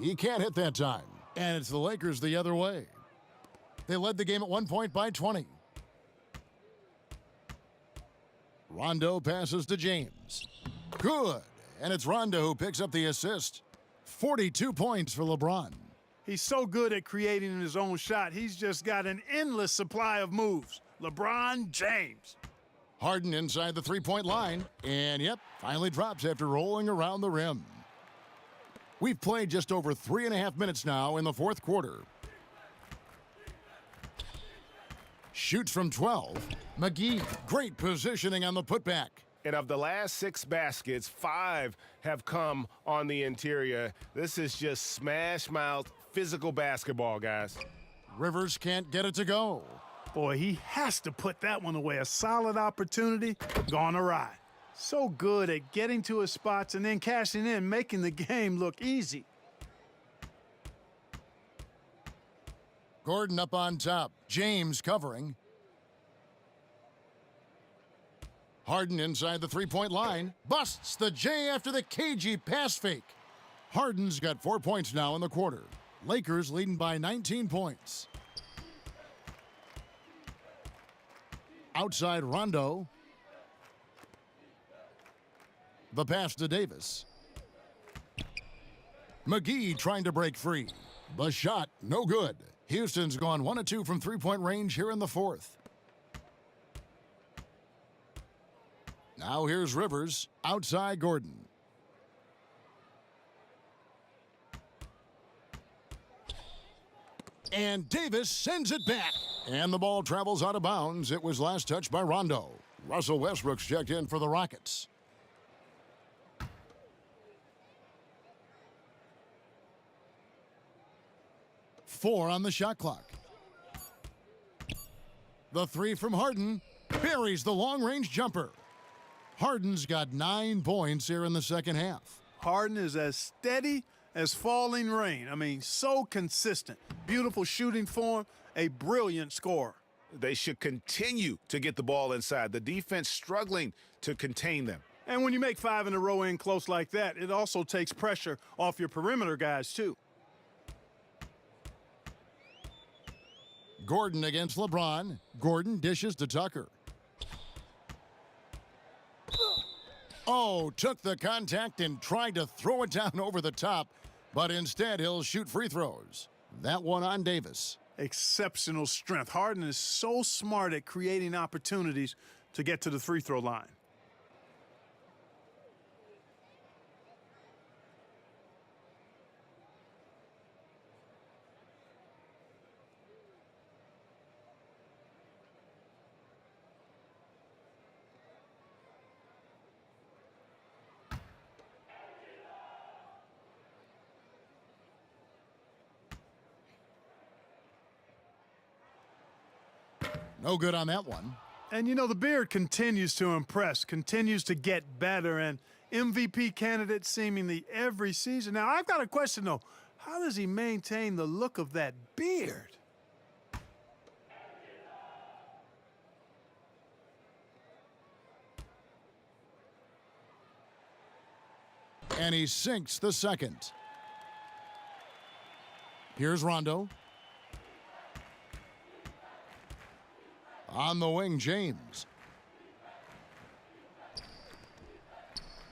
A: He can't hit that time. And it's the Lakers the other way. They led the game at 1 point by 20. Rondo passes to James. Good. And it's Rondo who picks up the assist. 42 points for LeBron.
B: He's so good at creating his own shot. He's just got an endless supply of moves. LeBron James.
A: Harden inside the three-point line. And, yep, finally drops after rolling around the rim. We've played just over 3.5 minutes now in the fourth quarter. Shoots from 12. McGee, great positioning on the putback.
C: And of the last 6 baskets, 5 have come on the interior. This is just smash-mouth physical basketball, guys.
A: Rivers can't get it to go.
B: Boy, he has to put that one away. A solid opportunity, gone awry. So good at getting to his spots and then cashing in, making the game look easy.
A: Gordon up on top. James covering. Harden inside the three-point line. Busts the J after the cagey pass fake. Harden's got 4 points now in the quarter. Lakers leading by 19 points. Outside Rondo. The pass to Davis. McGee trying to break free. The shot, no good. Houston's gone 1 of 2 from three-point range here in the fourth. Now here's Rivers, outside Gordon. And Davis sends it back. And the ball travels out of bounds. It was last touched by Rondo. Russell Westbrook's checked in for the Rockets. Four on the shot clock. The three from Harden buries the long-range jumper. Harden's got 9 points here in the second half.
B: Harden is as steady as falling rain. I mean, so consistent. Beautiful shooting form, a brilliant scorer.
C: They should continue to get the ball inside. The defense struggling to contain them.
B: And when you make 5 in a row in close like that, it also takes pressure off your perimeter guys, too.
A: Gordon against LeBron. Gordon dishes to Tucker. Oh, took the contact and tried to throw it down over the top, but instead he'll shoot free throws. That one on Davis.
B: Exceptional strength. Harden is so smart at creating opportunities to get to the free throw line.
A: No good on that one.
B: And, you know, the beard continues to impress, continues to get better, and MVP candidate seemingly every season. Now, I've got a question, though. How does he maintain the look of that beard?
A: And he sinks the second. Here's Rondo. On the wing, James.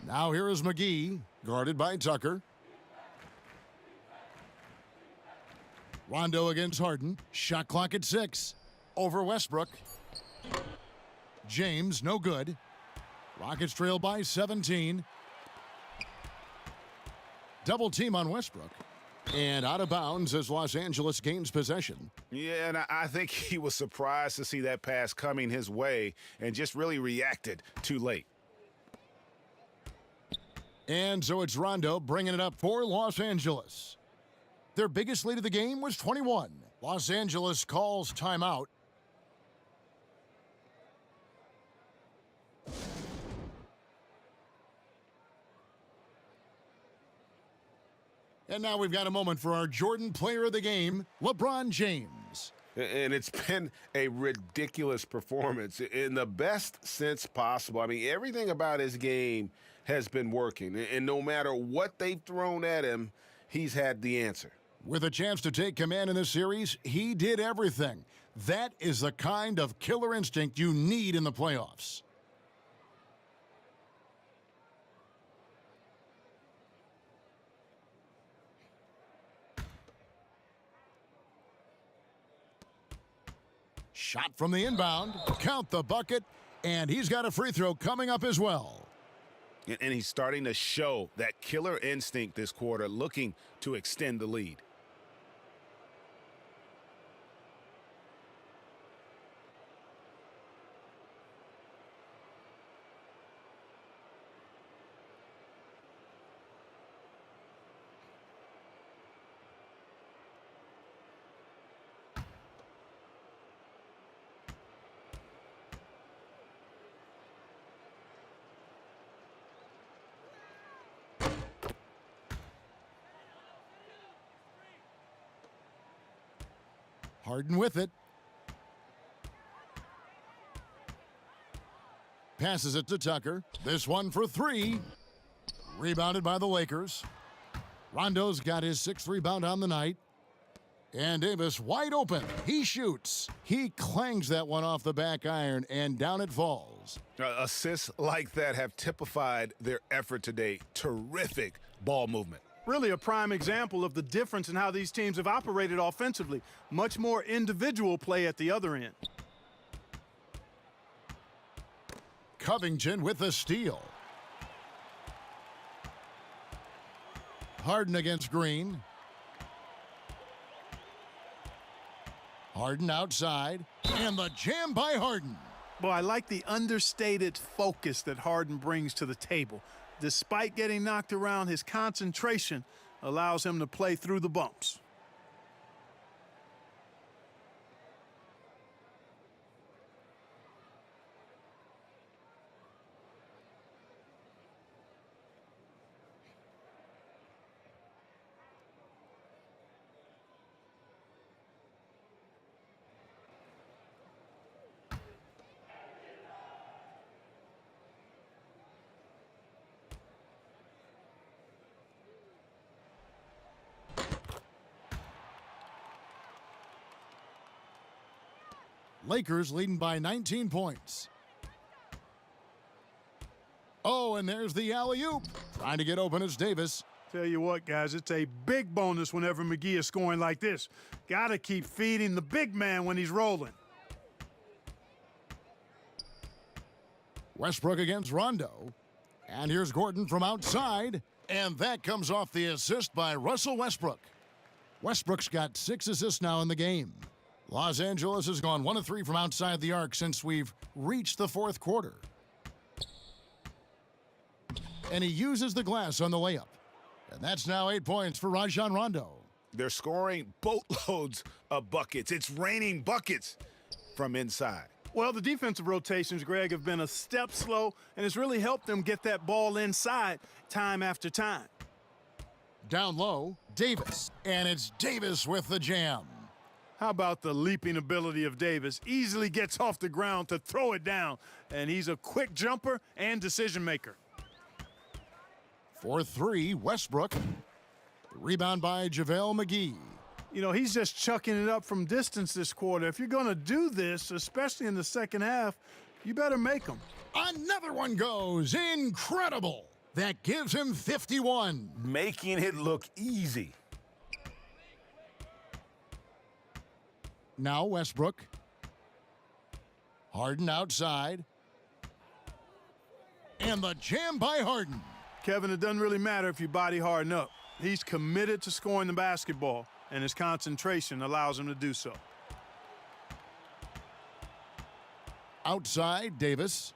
A: Now here is McGee, guarded by Tucker. Rondo against Harden. Shot clock at 6. Over Westbrook. James, no good. Rockets trail by 17. Double team on Westbrook. And out of bounds as Los Angeles gains possession.
C: Yeah, and I think he was surprised to see that pass coming his way and just really reacted too late.
A: And so it's Rondo bringing it up for Los Angeles. Their biggest lead of the game was 21. Los Angeles calls timeout. And now we've got a moment for our Jordan player of the game, LeBron James.
C: And it's been a ridiculous performance in the best sense possible. I mean, everything about his game has been working. And no matter what they've thrown at him, he's had the answer.
A: With a chance to take command in this series, he did everything. That is the kind of killer instinct you need in the playoffs. Shot from the inbound, count the bucket, and he's got a free throw coming up as well.
C: And he's starting to show that killer instinct this quarter, looking to extend the lead.
A: Harden with it. Passes it to Tucker. This one for three. Rebounded by the Lakers. Rondo's got his sixth rebound on the night. And Davis wide open. He shoots. He clangs that one off the back iron, and down it falls.
C: Assists like that have typified their effort today. Terrific ball movement.
B: Really a prime example of the difference in how these teams have operated offensively. Much more individual play at the other end.
A: Covington with the steal. Harden against Green. Harden outside, and the jam by Harden.
B: Boy, I like the understated focus that Harden brings to the table. Despite getting knocked around, his concentration allows him to play through the bumps.
A: Lakers leading by 19 points. Oh, and there's the alley-oop. Trying to get open is Davis.
B: Tell you what, guys, it's a big bonus whenever McGee is scoring like this. Got to keep feeding the big man when he's rolling.
A: Westbrook against Rondo. And here's Gordon from outside. And that comes off the assist by Russell Westbrook. Westbrook's got 6 assists now in the game. Los Angeles has gone 1 of 3 from outside the arc since we've reached the fourth quarter. And he uses the glass on the layup. And that's now 8 points for Rajon Rondo.
C: They're scoring boatloads of buckets. It's raining buckets from inside.
B: Well, the defensive rotations, Greg, have been a step slow, and it's really helped them get that ball inside time after time.
A: Down low, Davis. And it's Davis with the jam.
B: How about the leaping ability of Davis? Easily gets off the ground to throw it down, and he's a quick jumper and decision maker.
A: For 3, Westbrook. Rebound by JaVale McGee.
B: You know, he's just chucking it up from distance this quarter. If you're going to do this, especially in the second half, you better make them.
A: Another one goes. Incredible. That gives him 51.
C: Making it look easy.
A: Now Westbrook. Harden outside. And the jam by Harden.
B: Kevin, it doesn't really matter if you body Harden up. He's committed to scoring the basketball, and his concentration allows him to do so.
A: Outside, Davis.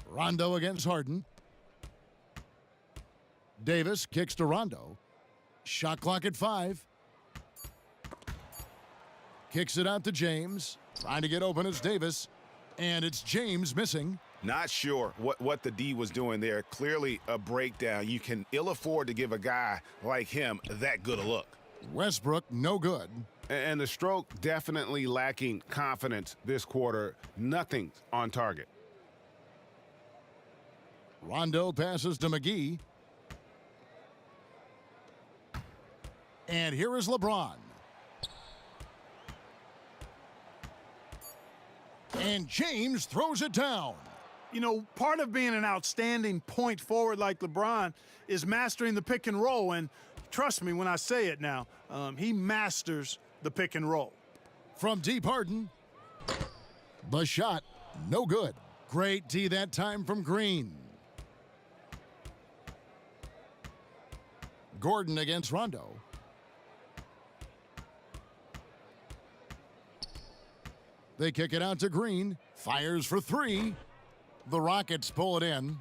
A: Rondo against Harden. Davis kicks to Rondo. Shot clock at 5. Kicks it out to James. Trying to get open is Davis. And it's James missing.
C: Not sure what the D was doing there. Clearly a breakdown. You can ill afford to give a guy like him that good a look.
A: Westbrook, no good.
C: And the stroke definitely lacking confidence this quarter. Nothing's on target.
A: Rondo passes to McGee. And here is LeBron. And James throws it down.
B: You know, part of being an outstanding point forward like LeBron is mastering the pick and roll. And trust me when I say it now, he masters the pick and roll.
A: From deep, Harden. The shot, no good. Great D that time from Green. Gordon against Rondo. They kick it out to Green. Fires for 3. The Rockets pull it in.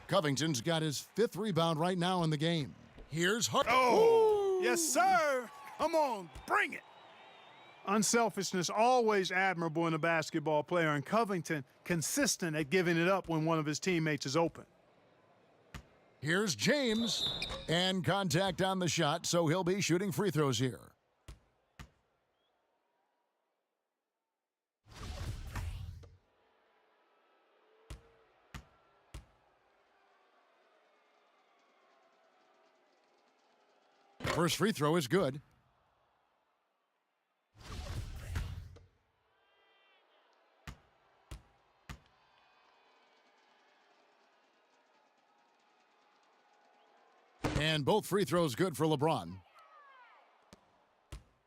A: Covington's got his 5th rebound right now in the game. Here's Harden.
B: Oh, yes, sir. Come on, bring it. Unselfishness, always admirable in a basketball player, and Covington consistent at giving it up when one of his teammates is open.
A: Here's James. And contact on the shot, so he'll be shooting free throws here. First free throw is good. And both free throws good for LeBron.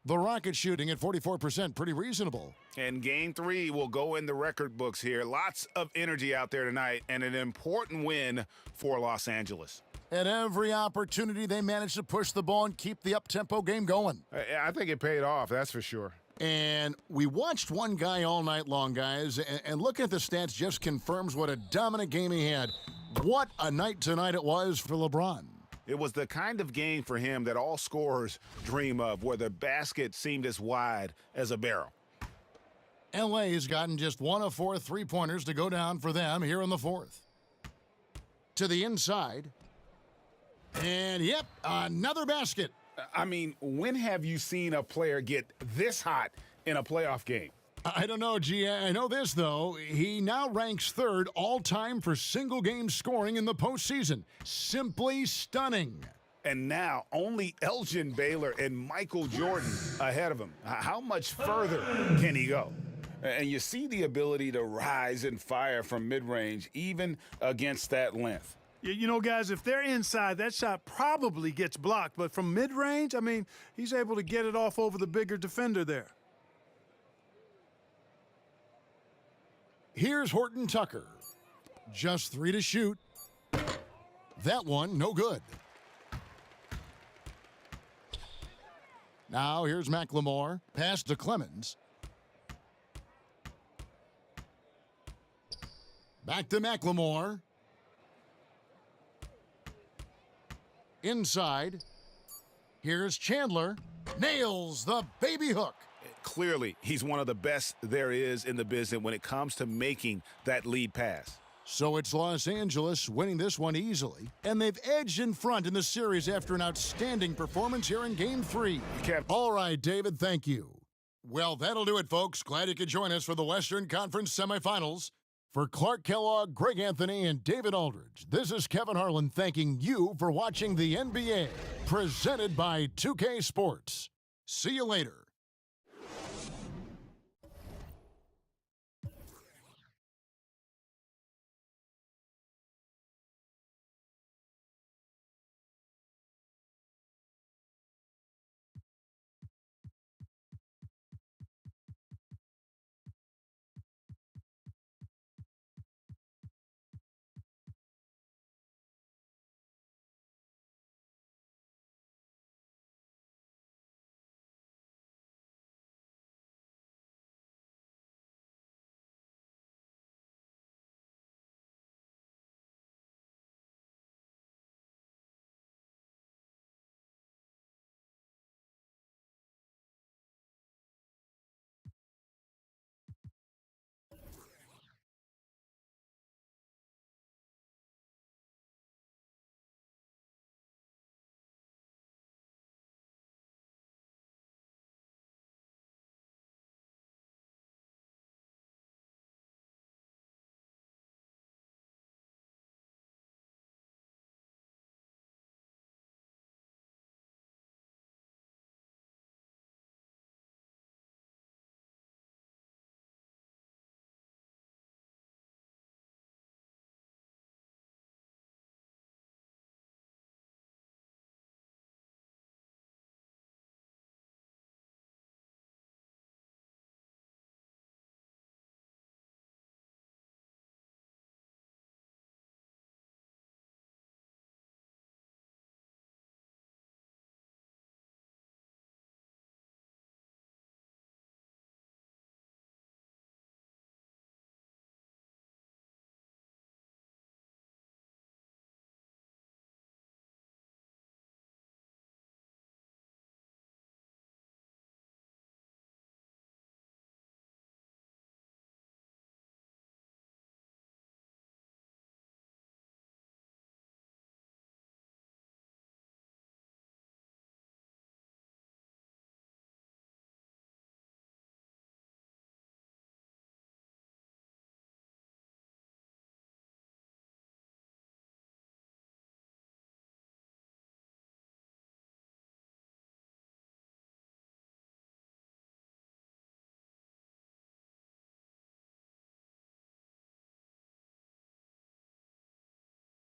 A: The Rockets shooting at 44%, pretty reasonable.
C: And game 3 will go in the record books here. Lots of energy out there tonight, and an important win for Los Angeles.
A: At every opportunity, they managed to push the ball and keep the up-tempo game going.
C: I think it paid off, that's for sure.
A: And we watched one guy all night long, guys, and looking at the stats just confirms what a dominant game he had. What a night tonight it was for LeBron.
C: It was the kind of game for him that all scorers dream of, where the basket seemed as wide as a barrel.
A: LA has gotten just 1 of 4 three-pointers to go down for them here in the fourth. To the inside. And, yep, another basket.
C: I mean, when have you seen a player get this hot in a playoff game?
A: I don't know, G. I know this, though. He now ranks 3rd all-time for single-game scoring in the postseason. Simply stunning.
C: And now only Elgin Baylor and Michael Jordan ahead of him. How much further can he go? And you see the ability to rise and fire from mid-range, even against that length.
B: You know, guys, if they're inside, that shot probably gets blocked. But from mid-range, I mean, he's able to get it off over the bigger defender there.
A: Here's Horton Tucker. Just 3 to shoot. That one, no good. Now here's McLemore. Pass to Clemens. Back to McLemore. Inside. Here's Chandler. Nails the baby hook.
C: Clearly, he's one of the best there is in the business when it comes to making that lead pass.
A: So it's Los Angeles winning this one easily, and they've edged in front in the series after an outstanding performance here in Game 3. All right, David, thank you. Well, that'll do it, folks. Glad you could join us for the Western Conference semifinals. For Clark Kellogg, Greg Anthony, and David Aldridge, this is Kevin Harlan thanking you for watching the NBA, presented by 2K Sports. See you later.